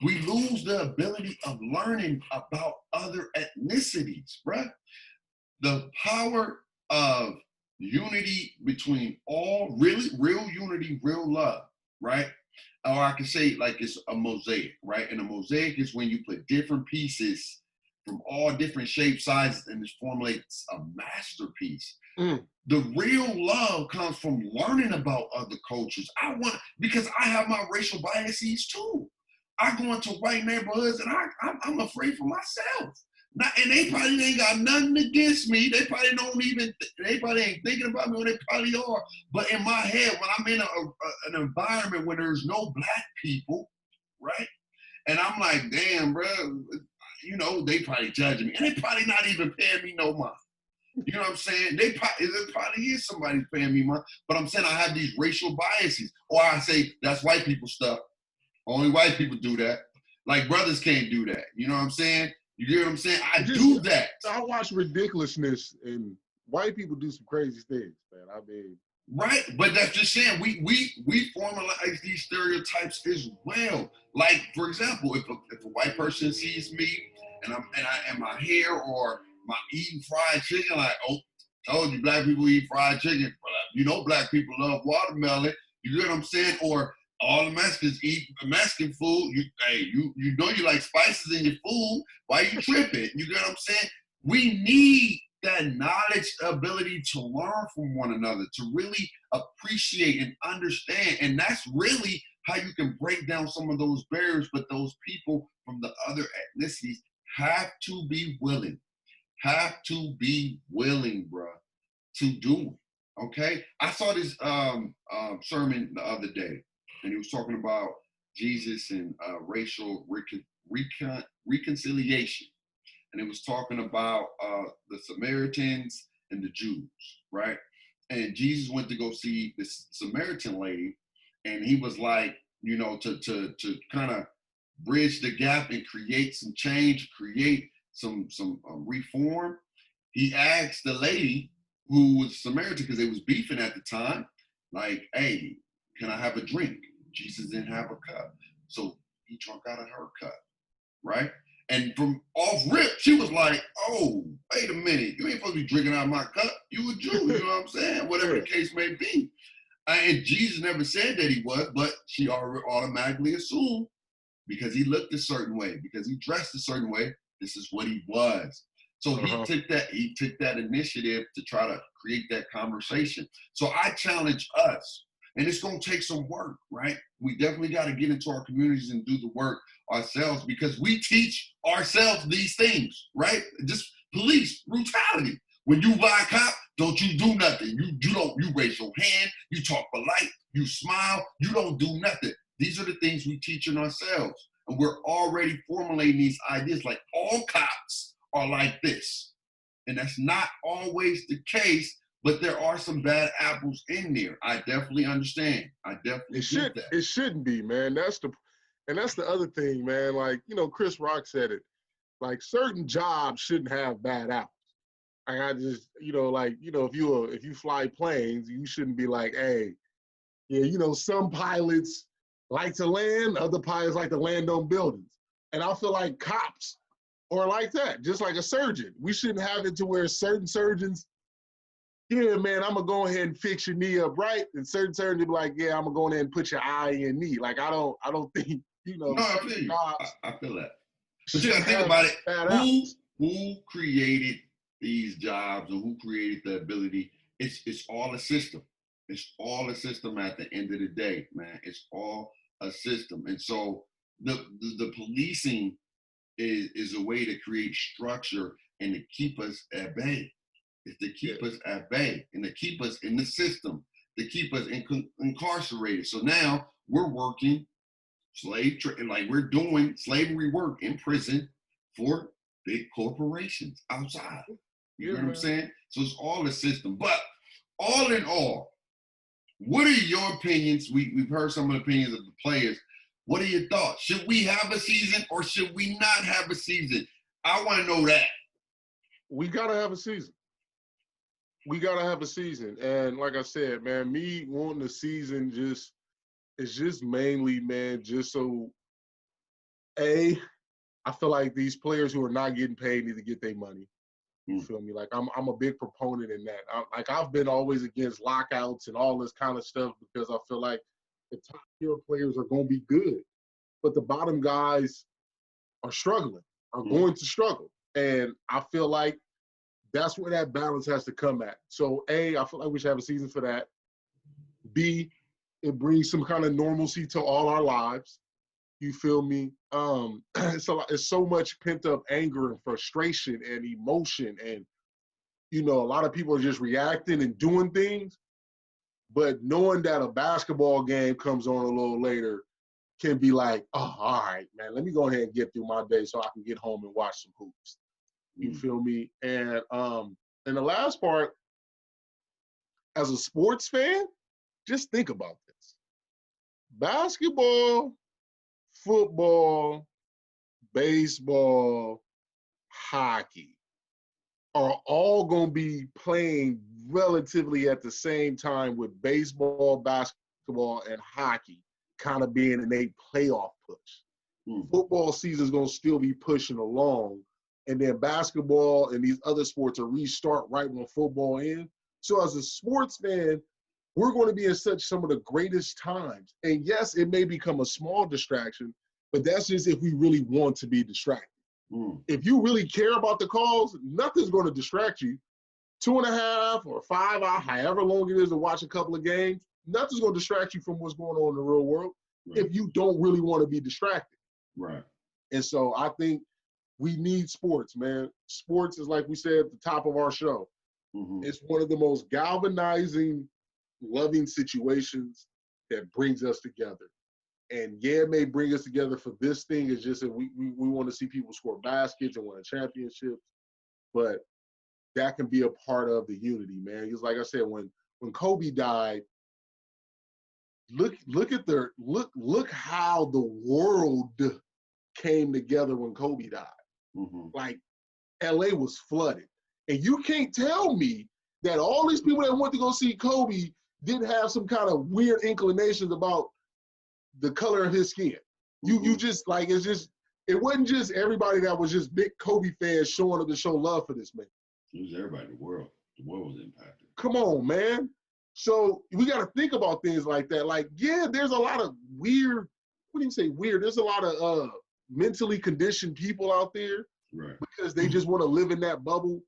We lose the ability of learning about other ethnicities, right? The power of unity between all, really, real unity, real love, right? Or I can say like it's a mosaic, right? And a mosaic is when you put different pieces from all different shapes, sizes, and it formulates a masterpiece. The real love comes from learning about other cultures. Because I have my racial biases too. I go into white neighborhoods and I'm afraid for myself. And they probably ain't got nothing against me. They probably ain't thinking about me, or they probably are. But in my head, when I'm in an environment where there's no black people, right? And I'm like, damn, bro, they probably judging me. And they probably not even paying me no mind. You know what I'm saying? There probably is somebody paying me money. But I'm saying I have these racial biases. Or I say, that's white people stuff. Only white people do that. Like brothers can't do that. You know what I'm saying? You get what I'm saying? I do that. I watch ridiculousness, and white people do some crazy things, man. I mean, right, but that's just saying we formalize these stereotypes as well. Like, for example, if a white person sees me and my hair or my eating fried chicken, like, oh, told you black people eat fried chicken. Black people love watermelon. You get what I'm saying? Or all the Mexicans eat Mexican food. You like spices in your food. Why you tripping? You get what I'm saying? We need that knowledge, ability to learn from one another, to really appreciate and understand. And that's really how you can break down some of those barriers. But those people from the other ethnicities have to be willing, bro, to do it. Okay? I saw this sermon the other day, and he was talking about Jesus and racial reconciliation. And it was talking about the Samaritans and the Jews, right? And Jesus went to go see this Samaritan lady, and he was like, to kind of bridge the gap and create some change, create some reform. He asked the lady who was Samaritan, because they was beefing at the time, like, hey, can I have a drink? Jesus didn't have a cup. So he drank out of her cup, right? And from off rip, she was like, oh, wait a minute. You ain't supposed to be drinking out of my cup. You a Jew, you know what I'm saying? Whatever the case may be. And Jesus never said that he was, but she automatically assumed, because he looked a certain way, because he dressed a certain way, this is what he was. So he took that initiative to try to create that conversation. So I challenge us And it's going to take some work, right? We definitely got to get into our communities and do the work ourselves because we teach ourselves these things, right? Just police brutality. When you buy a cop, don't you do nothing. You raise your hand, you talk polite, you smile, you don't do nothing. These are the things we teaching ourselves. And we're already formulating these ideas like all cops are like this. And that's not always the case, but there are some bad apples in there. I definitely understand. I definitely get that. It shouldn't be, man. That's the other thing, man. Like, Chris Rock said it. Like, certain jobs shouldn't have bad apples. I just, if you fly planes, you shouldn't be like, hey, yeah, some pilots like to land, other pilots like to land on buildings. And I feel like cops are like that, just like a surgeon. We shouldn't have it to where certain surgeons, yeah, man, I'm going to go ahead and fix your knee up right. And certain surgeons be like, yeah, I'm going to go ahead and put your eye in your knee. Like, I don't think, No, I feel you. I feel that. But you got to think about it. Who created these jobs and who created the ability? It's all a system. It's all a system at the end of the day, man. It's all a system. And so the policing is a way to create structure and to keep us at bay. It's to keep us at bay and to keep us in the system, to keep us incarcerated. So now we're working we're doing slavery work in prison for big corporations outside. You know what I'm saying? So it's all a system. But all in all, what are your opinions? We've heard some of the opinions of the players. What are your thoughts? Should we have a season or should we not have a season? I want to know that. We got to have a season. We got to have a season. And like I said, man, me wanting a season it's just mainly, man, just so, I feel like these players who are not getting paid need to get their money. You feel me? Like, I'm a big proponent in that. I've been always against lockouts and all this kind of stuff because I feel like the top tier players are going to be good. But the bottom guys are struggling, are going to struggle. And I feel like that's where that balance has to come at. So, I feel like we should have a season for that. B, it brings some kind of normalcy to all our lives. You feel me? It's so much pent-up anger and frustration and emotion. And, a lot of people are just reacting and doing things. But knowing that a basketball game comes on a little later can be like, oh, all right, man, let me go ahead and get through my day so I can get home and watch some hoops. You feel me? And the last part, as a sports fan, just think about this. Basketball, football, baseball, hockey are all going to be playing relatively at the same time, with baseball, basketball, and hockey kind of being in a playoff push. Football season is going to still be pushing along, and then basketball and these other sports will restart right when football ends. So as a sports fan, we're going to be in some of the greatest times. And yes, it may become a small distraction, but that's just if we really want to be distracted. If you really care about the cause, nothing's going to distract you. 2.5 or 5 hours, however long it is to watch a couple of games, nothing's going to distract you from what's going on in the real world if you don't really want to be distracted. Right. And so I think we need sports, man. Sports is, like we said at the top of our show. It's one of the most galvanizing, loving situations that brings us together. And it may bring us together for this thing. It's just that we want to see people score baskets and win championships, but that can be a part of the unity, man. Because like I said, when Kobe died, look how the world came together when Kobe died. Like, LA was flooded. And you can't tell me that all these people that went to go see Kobe didn't have some kind of weird inclinations about the color of his skin. You just, like, it wasn't just everybody that was just big Kobe fans showing up to show love for this man. It was everybody in the world. The world was impacted. Come on, man. So we got to think about things like that. Like, there's a lot of weird, what do you say weird? There's a lot of mentally conditioned people out there. Right. Because they just want to live in that bubble.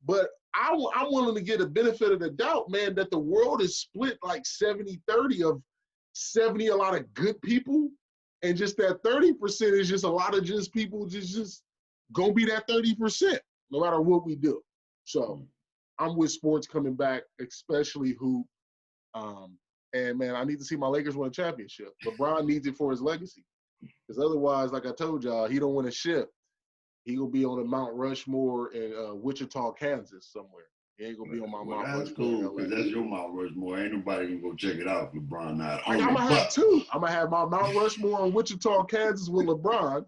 But I'm willing to get a benefit of the doubt, man, that the world is split like 70-30 of 70 a lot of good people, and just that 30% is just a lot of just people just gonna be that 30%, no matter what we do. So I'm with sports coming back, especially hoop. And man, I need to see my Lakers win a championship. LeBron needs it for his legacy. Because otherwise, like I told y'all, he don't win a ship. He will be on the Mount Rushmore in Wichita, Kansas somewhere. He ain't gonna be on my Mount Rushmore. That's cool, because that's your Mount Rushmore. Ain't nobody gonna go check it out if LeBron not on I'm gonna have two. I'm gonna have my Mount Rushmore in Wichita, Kansas with LeBron,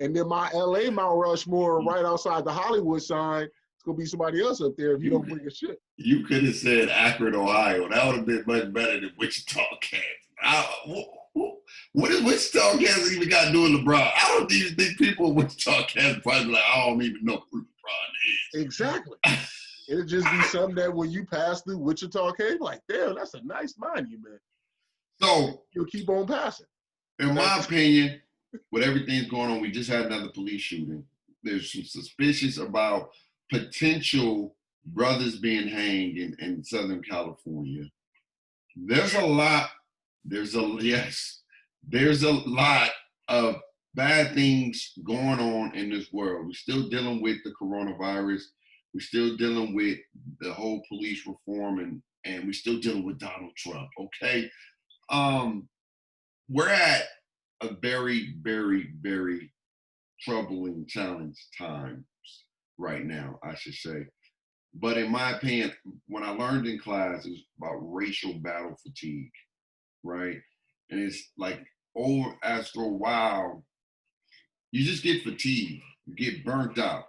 and then my LA Mount Rushmore right outside the Hollywood sign. It's gonna be somebody else up there if you don't bring a shit. You could have said Akron, Ohio. That would have been much better than Wichita, Kansas. What does Wichita, Kansas even got to do with LeBron? I don't even think people in Wichita, Kansas probably like, I don't even know who LeBron is. Exactly. It'll just be something that when you pass through Wichita, Kansas, like, damn, that's a nice monument. So you'll keep on passing. In my opinion, with everything's going on, we just had another police shooting. There's some suspicious about potential brothers being hanged in Southern California. There's a lot of bad things going on in this world. We're still dealing with the coronavirus. We're still dealing with the whole police reform, and we're still dealing with Donald Trump, okay? We're at a very, very, very troubling challenge times right now, I should say. But in my opinion, when I learned in class, it was about racial battle fatigue, right? And it's like after a while, you just get fatigued, you get burnt out.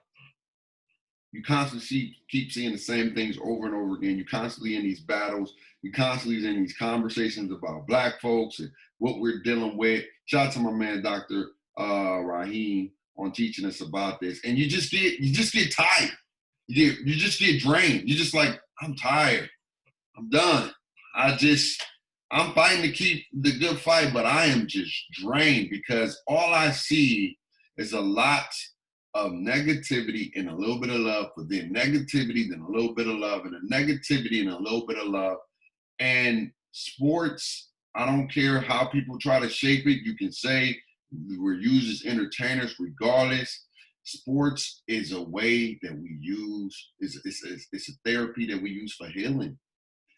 You constantly keep seeing the same things over and over again. You're constantly in these battles. You're constantly in these conversations about Black folks and what we're dealing with. Shout out to my man, Dr. Raheem, on teaching us about this. And you just get tired. You just get drained. You're just like, I'm tired. I'm done. I'm fighting to keep the good fight, but I am just drained because all I see is a lot of negativity and a little bit of love, but then negativity, then a little bit of love, and a negativity and a little bit of love. And sports, I don't care how people try to shape it. You can say we're used as entertainers regardless. Sports is a way that we use, it's a therapy that we use for healing.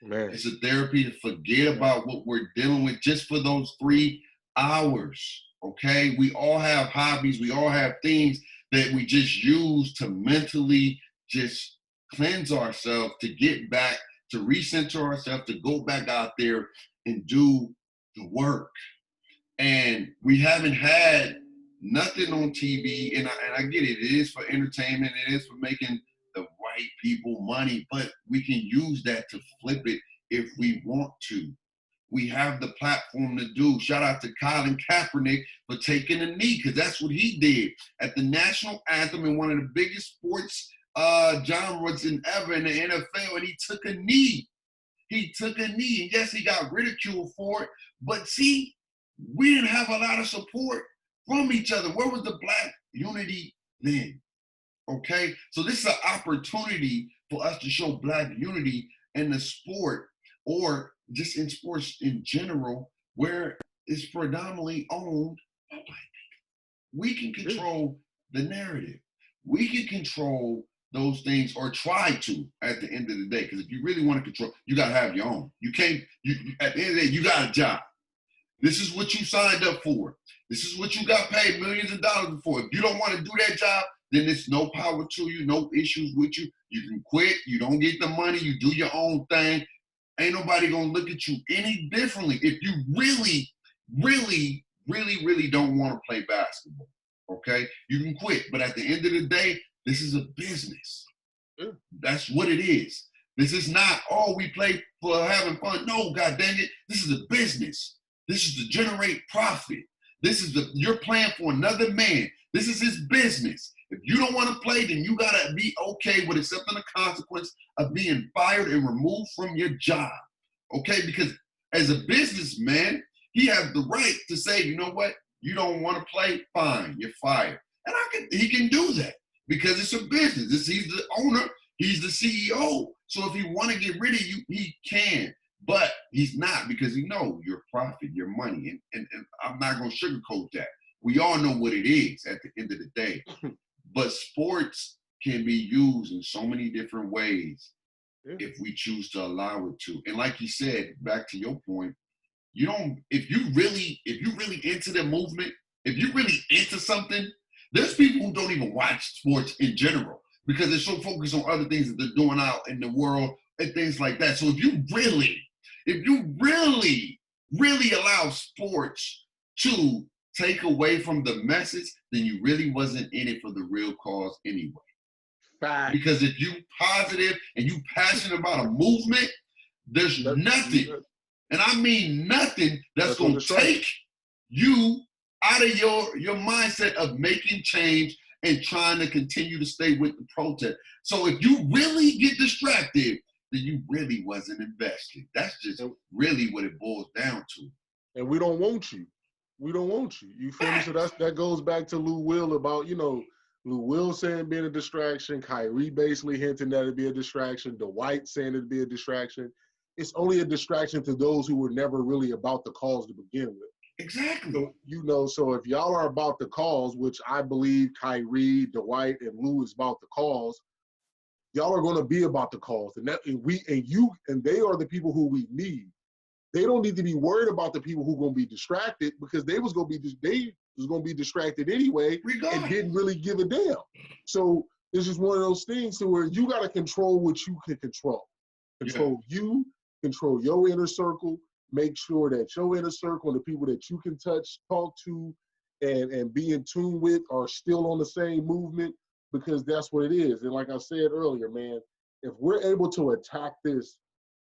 Man. It's a therapy to forget about what we're dealing with just for those 3 hours, okay? We all have hobbies. We all have things that we just use to mentally just cleanse ourselves, to get back, to recenter ourselves, to go back out there and do the work. And we haven't had nothing on TV, and I get it. It is for entertainment. It is for making the right people money, but we can use that to flip it if we want to. We have the platform to do. Shout out to Colin Kaepernick for taking a knee, because that's what he did at the national anthem in one of the biggest sports genres ever in the NFL, and he took a knee. He took a knee, and yes, he got ridiculed for it, but see, we didn't have a lot of support from each other. Where was the Black unity then? Okay, so this is an opportunity for us to show Black unity in the sport, or just in sports in general, where it's predominantly owned by Black people. We can control the narrative. We can control those things, or try to, at the end of the day. Because if you really want to control, you got to have your own. You can't, at the end of the day, you got a job. This is what you signed up for. This is what you got paid millions of dollars for. If you don't want to do that job, then it's no power to you, no issues with you. You can quit. You don't get the money. You do your own thing. Ain't nobody going to look at you any differently if you really, really, really, really don't want to play basketball, okay? You can quit. But at the end of the day, this is a business. That's what it is. This is not, oh, we play for having fun. No, God dang it. This is a business. This is to generate profit. You're playing for another man. This is his business. If you don't want to play, then you got to be okay with accepting the consequence of being fired and removed from your job. Okay? Because as a businessman, he has the right to say, you know what? You don't want to play? Fine. You're fired. And he can do that because it's a business. He's the owner. He's the CEO. So if he want to get rid of you, he can. But he's not, because he knows your profit, your money. And I'm not going to sugarcoat that. We all know what it is at the end of the day. But sports can be used in so many different ways if we choose to allow it to. And like you said, back to your point, if you really into the movement, if you really into something, there's people who don't even watch sports in general because they're so focused on other things that they're doing out in the world and things like that. So if you really allow sports to take away from the message, then you really wasn't in it for the real cause anyway. Fact. Because if you positive and you passionate about a movement, there's nothing, and I mean nothing, that's going to take you out of your mindset of making change and trying to continue to stay with the protest. So if you really get distracted, then you really wasn't invested. That's just really what it boils down to. And we don't want you. We don't want you. You feel me? So that goes back to Lou Will about, Lou Will saying being a distraction, Kyrie basically hinting that it'd be a distraction, Dwight saying it'd be a distraction. It's only a distraction to those who were never really about the cause to begin with. Exactly. So, so if y'all are about the cause, which I believe Kyrie, Dwight, and Lou is about the cause, y'all are going to be about the cause. And they are the people who we need. They don't need to be worried about the people who are going to be distracted, because they was going to be distracted anyway and didn't really give a damn. So it's just one of those things to where you got to control what you can control. Control you, control your inner circle, make sure that your inner circle and the people that you can touch, talk to, and be in tune with are still on the same movement, because that's what it is. And like I said earlier, man, if we're able to attack this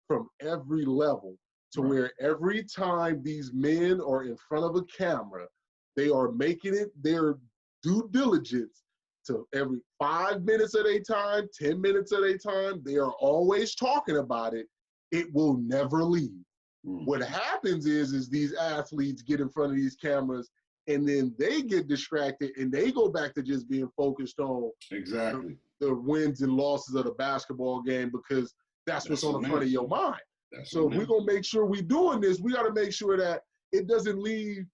from every level, to where every time these men are in front of a camera, they are making it their due diligence to every 5 minutes at a time, 10 minutes at a time, they are always talking about it, it will never leave. What happens is these athletes get in front of these cameras and then they get distracted and they go back to just being focused on the wins and losses of the basketball game, because that's what's on the front of your mind. So if we're going to make sure we're doing this, we got to make sure that it doesn't leave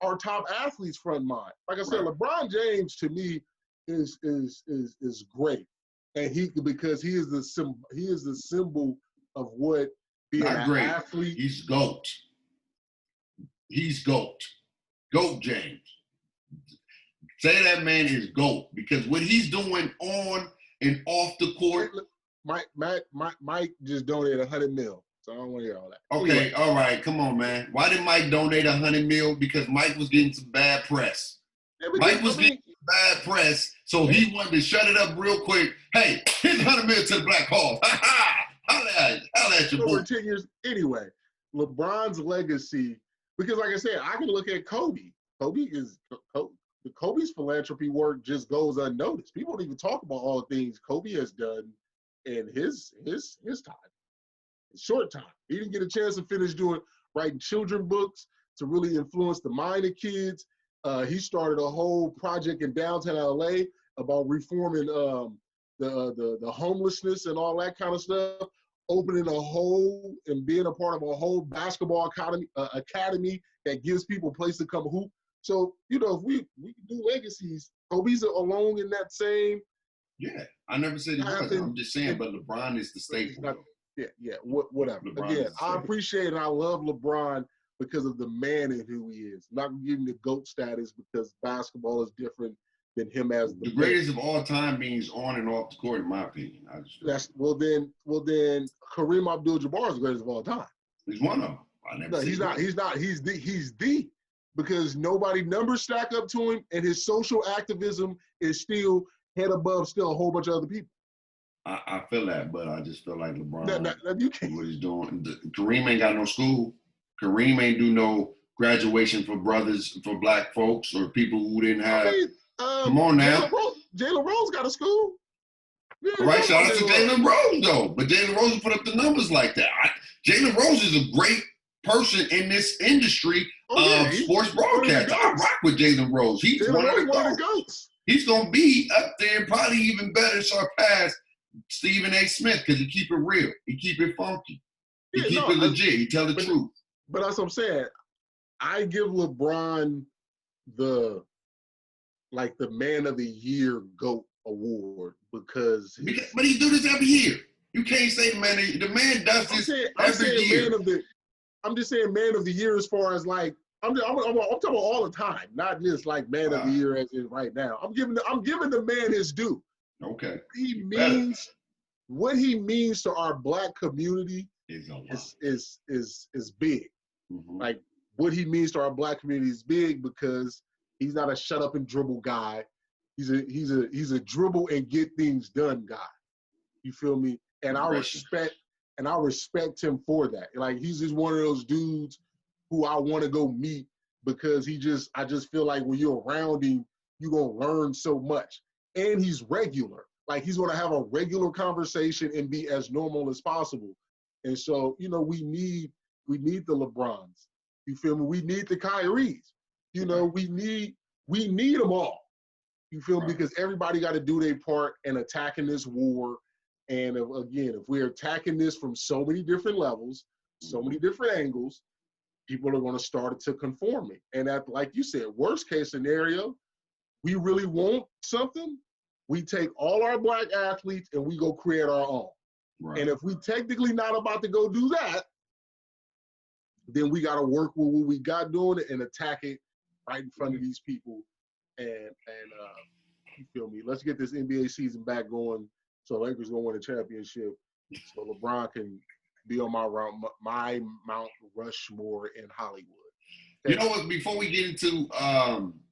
our top athletes front mind. Like I said, LeBron James to me is great, and because he is the symbol of what being an athlete. He's GOAT. He's GOAT. GOAT James. Say that man is GOAT, because what he's doing on and off the court. Mike just donated $100 million. So I don't want to hear all that. Okay, anyway. All right, come on, man. Why did Mike donate $100 million? Because Mike was getting some bad press. Mike was getting some bad press, so he wanted to shut it up real quick. Hey, here's $100 million to the Black Hawks. Ha ha! Holla at your boy. Over 10 years, anyway. LeBron's legacy, because like I said, I can look at Kobe. Kobe's philanthropy work just goes unnoticed. People don't even talk about all the things Kobe has done in his time. Short time. He didn't get a chance to finish writing children books to really influence the mind of kids. He started a whole project in downtown LA about reforming the homelessness and all that kind of stuff, opening a whole and being a part of a whole basketball academy that gives people a place to come hoop. So, if we can do legacies, Kobe's alone in that same. Yeah, I never said he was. I'm just saying, but LeBron is the staple. Whatever. LeBron Again, I appreciate and I love LeBron because of the man and who he is. I'm not going to give him the GOAT status because basketball is different than him as the greatest of all time means on and off the court, in my opinion. Well then Kareem Abdul-Jabbar is the greatest of all time. He's one of them. He's not. He's the because nobody numbers stack up to him, and his social activism is still head above still a whole bunch of other people. I feel that, but I just feel like LeBron, you can't. What he's doing. Kareem ain't got no school. Kareem ain't do no graduation for black folks or people who didn't have. Come on now. Jalen Rose got a school. Yeah, right, shout out to Jalen Rose, though. But Jalen Rose put up the numbers like that. Jalen Rose is a great person in this industry of sports broadcast. I rock with Jalen Rose. He's one of the GOATs. He's going to be up there and probably even better surpass Stephen A. Smith because he keep it real. He keep it funky. He keep it legit. He tell the truth. But that's what I'm saying. I give LeBron the Man of the Year GOAT award because but he do this every year. You can't say the man does this every year. I'm just saying man of the year as far as like I'm talking about all the time, not just like man of the year as in right now. I'm giving the man his due. Okay. What he means to our Black community is big. Mm-hmm. Like what he means to our Black community is big because he's not a shut up and dribble guy. He's a dribble and get things done guy. You feel me? And I respect him for that. Like he's just one of those dudes who I want to go meet because I just feel like when you're around him, you're gonna learn so much. And he's regular. Like he's gonna have a regular conversation and be as normal as possible. And so, we need the LeBrons. You feel me? We need the Kyries. We need them all. You feel me? Because everybody got to do their part in attacking this war. And again, if we're attacking this from so many different levels, so many different angles, people are going to start to conform it. And like you said, worst case scenario, we really want something, we take all our Black athletes and we go create our own. Right. And if we technically not about to go do that, then we got to work with what we got doing it and attack it right in front of these people. And you feel me? Let's get this NBA season back going. So Lakers gonna win a championship. So LeBron can be on my Mount Rushmore in Hollywood. You know what? Before we get into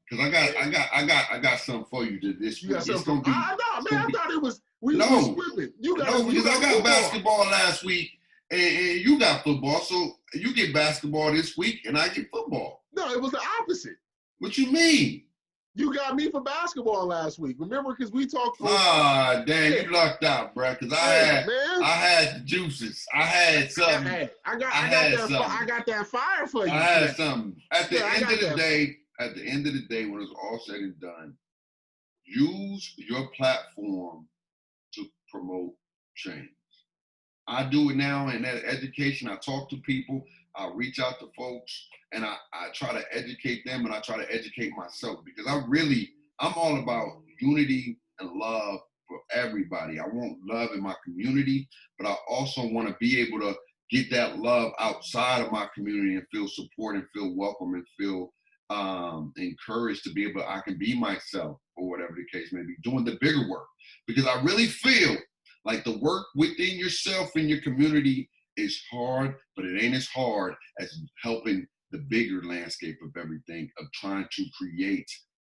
because I got something for you this week. It's gonna be. I thought it was. We scripted. Because I got basketball last week, and you got football. So you get basketball this week, and I get football. No, it was the opposite. What you mean? You got me for basketball last week. Remember, because we talked. Damn, you lucked out, bro. Because I had the juices. I had something. I got that fire for you. I had something. At the end of the day, when it's all said and done, use your platform to promote change. I do it now in that education. I talk to people. I reach out to folks. And I try to educate them and I try to educate myself because I'm all about unity and love for everybody. I want love in my community, but I also want to be able to get that love outside of my community and feel support and feel welcome and feel encouraged to be I can be myself or whatever the case may be, doing the bigger work. Because I really feel like the work within yourself and your community is hard, but it ain't as hard as helping the bigger landscape of everything, of trying to create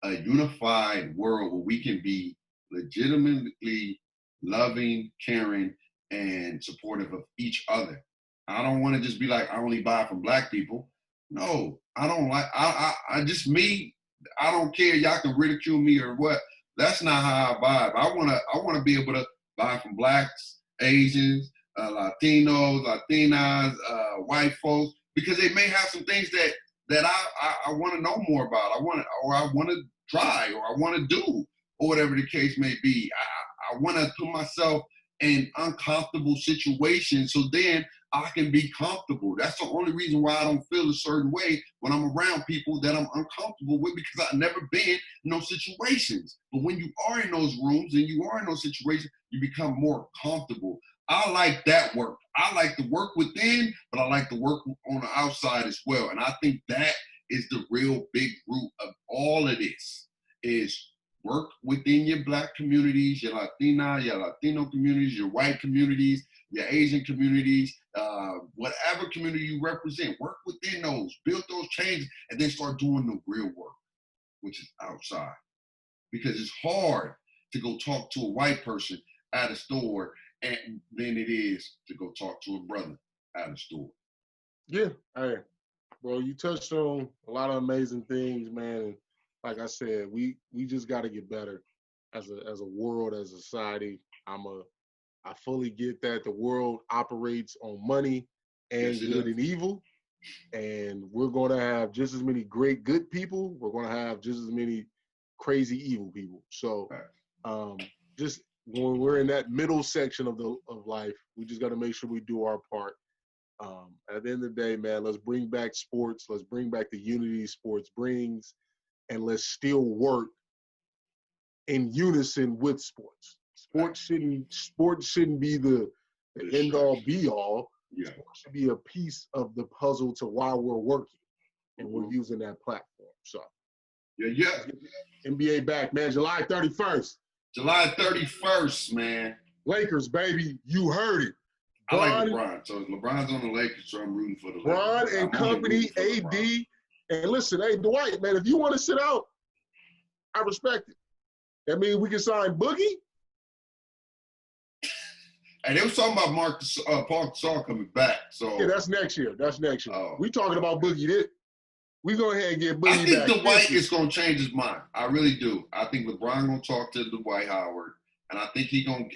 a unified world where we can be legitimately loving, caring, and supportive of each other. I don't want to just be like, I only buy from Black people. No, I don't like, I just me, I don't care. Y'all can ridicule me or what. That's not how I vibe. I want to be able to buy from Blacks, Asians, Latinos, Latinas, white folks, because they may have some things that I want to know more about. I want to try, or I want to do, or whatever the case may be. I want to put myself in uncomfortable situations so then I can be comfortable. That's the only reason why I don't feel a certain way when I'm around people that I'm uncomfortable with, because I've never been in those situations. But when you are in those rooms and you are in those situations, you become more comfortable. I like that work. I like the work within, but I like the work on the outside as well. And I think that is the real big root of all of this, is work within your Black communities, your Latina, your Latino communities, your white communities, your Asian communities, whatever community you represent, work within those, build those changes, and then start doing the real work, which is outside. Because it's hard to go talk to a white person at a store and than it is to go talk to a brother at a store. Yeah, hey, bro, you touched on a lot of amazing things, man. And like I said, we just got to get better as a world, as a society. I fully get that the world operates on money and good and evil, and we're going to have just as many great good people. We're going to have just as many crazy evil people. So, just when we're in that middle section of life, we just got to make sure we do our part. At the end of the day, man, let's bring back sports. Let's bring back the unity sports brings, and let's still work in unison with sports. Sports shouldn't be the end all be all. Yeah. Sports should be a piece of the puzzle to while we're working and we're using that platform. So yeah. NBA back, man. July 31st. July 31st, man. Lakers, baby. You heard it. I like LeBron. So LeBron's on the Lakers, so I'm rooting for the Lakers. LeBron and company, AD. And listen, hey, Dwight, man, if you want to sit out, I respect it. That means we can sign Boogie. And they was talking about Paul Gasol coming back. So yeah, that's next year. Oh. We talking about Boogie. We go ahead and get Boogie back. I think Dwight is going to change his mind. I really do. I think LeBron going to talk to Dwight Howard, and I think he gonna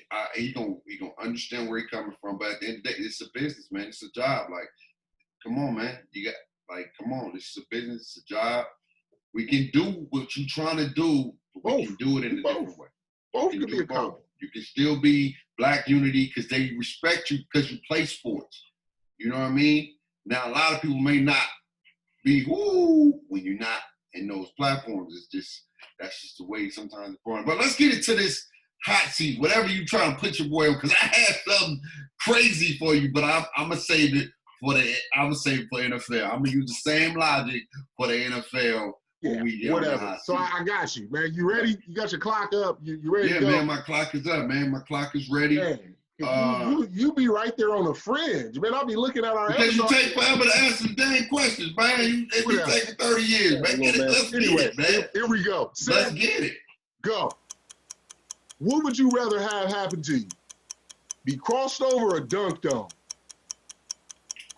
understand where he's coming from. But at the end of the day, it's a business, man. It's a job. Like, come on, man. Come on. This is a business. It's a job. We can do what you're trying to do, but we can do it in a different way. Both can be accomplished. You can still be Black unity because they respect you because you play sports. You know what I mean? Now, a lot of people may not be woo when you're not in those platforms. That's just the way sometimes it's going. But let's get into this hot seat, whatever you trying to put your boy on, because I have something crazy for you, but I'm gonna save it for NFL. I'm gonna use the same logic for the NFL. Yeah, whatever. So I got you, man. You ready? You got your clock up? You ready to go? Yeah, man, my clock is up, man. My clock is ready. Man, you be right there on the fringe, man. I'll be looking at our because episode. you take forever to answer the dang questions, man. It be taking 30 years, man. Let's get it, man. Here we go. Let's get it. Go. What would you rather have happen to you? Be crossed over or dunked on?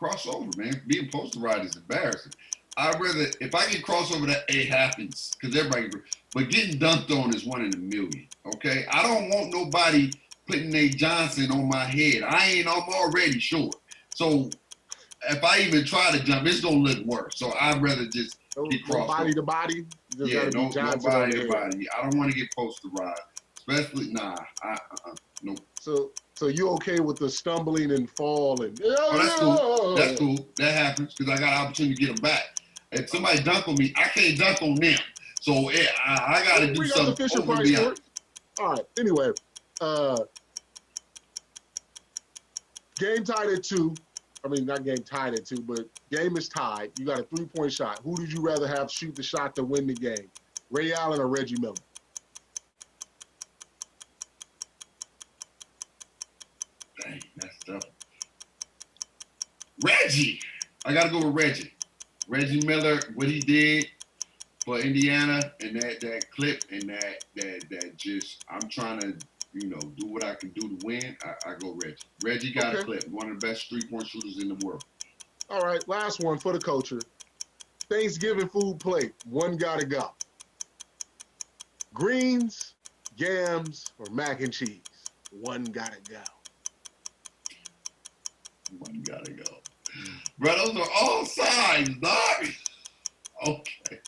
Crossover, man. Being posterized is embarrassing. I'd rather, if I get crossover, that it happens, because everybody, but getting dunked on is 1 in a million, okay? I don't want nobody putting Nate Johnson on my head. I'm already short. So if I even try to jump, it's going to look worse. So I'd rather just get crossed body over. To body? Yeah, no body to body. I don't want to get posterized. Especially, nope. So you okay with the stumbling and fall? And that's cool. That's cool. That happens because I got an opportunity to get them back. If somebody dunk on me, I can't dunk on them. So I got to do something. The Fisher Price for it. All right. Anyway, game tied at 2. I mean, not game tied at 2, but game is tied. You got a 3-point shot. Who did you rather have shoot the shot to win the game? Ray Allen or Reggie Miller? Dang, that's tough. Reggie. I got to go with Reggie. Reggie Miller, what he did for Indiana and that clip and that just, I'm trying to, do what I can do to win. I go Reggie. Reggie got a clip. One of the best 3-point shooters in the world. All right, last one for the culture. Thanksgiving food plate. One gotta go. Greens, yams, or mac and cheese. One gotta go. One gotta go. Bro, those are all sides, dog. Okay.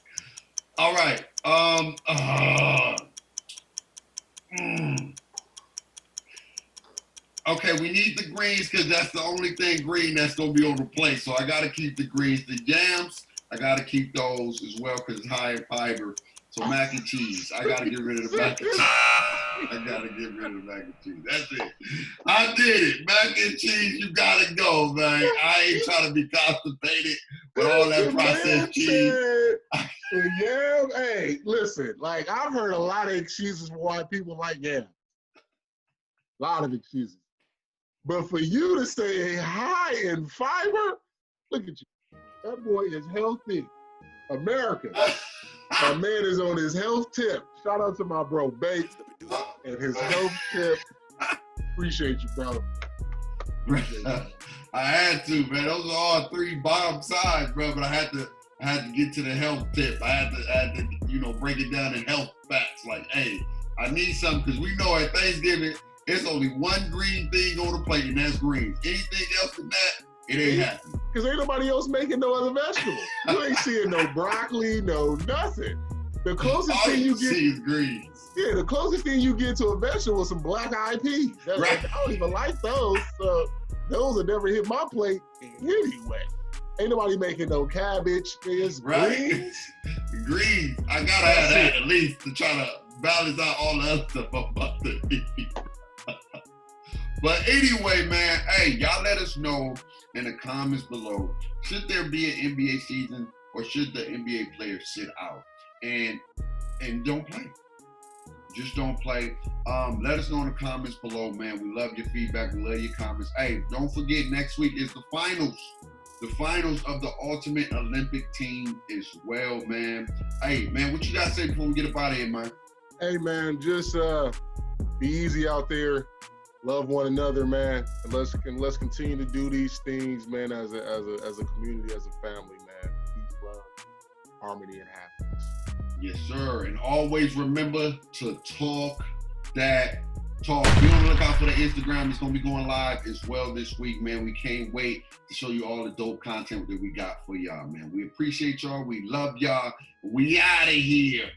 All right. Okay, we need the greens because that's the only thing green that's going to be on the plate. So I got to keep the greens. The yams, I got to keep those as well because it's high in fiber. So mac and cheese. I got to get rid of the mac and cheese. That's it. I did it. Mac and cheese, you got to go, man. I ain't trying to be constipated with all that processed cheese. Yeah, hey, listen, like I've heard a lot of excuses for why people like yams. A lot of excuses. But for you to stay high in fiber, look at you. That boy is healthy. America. My man is on his health tip. Shout out to my bro Bates and his health tip. Appreciate you, bro. I had to, man. Those are all 3 bottom sides, bro. But I had to get to the health tip. I had to, break it down in health facts. Like, hey, I need something because we know at Thanksgiving it's only one green thing on the plate, and that's green. Anything else than that, it ain't happening. Because ain't nobody else making no other vegetables. You ain't seeing no broccoli, no nothing. The closest all thing you get see is greens. Yeah, the closest thing you get to a vegetable was some black-eyed peas. Right. I don't even like those. So those will never hit my plate anyway. Ain't nobody making no cabbage. It's greens. Greens. I gotta have that at least to try to balance out all the other stuff I'm about to eat. But anyway, man, hey, y'all let us know in the comments below, should there be an NBA season or should the NBA players sit out? And don't play. Just don't play. Let us know in the comments below, man. We love your feedback. We love your comments. Hey, don't forget, next week is the finals. The finals of the Ultimate Olympic team as well, man. Hey, man, what you got to say before we get up out of here, man? Hey, man, just be easy out there. Love one another, man. And let's continue to do these things, man, as a community, as a family, man. Peace, love, harmony, and happiness. Yes, sir. And always remember to talk that talk. Be on the lookout for the Instagram. It's going to be going live as well this week, man. We can't wait to show you all the dope content that we got for y'all, man. We appreciate y'all. We love y'all. We out of here.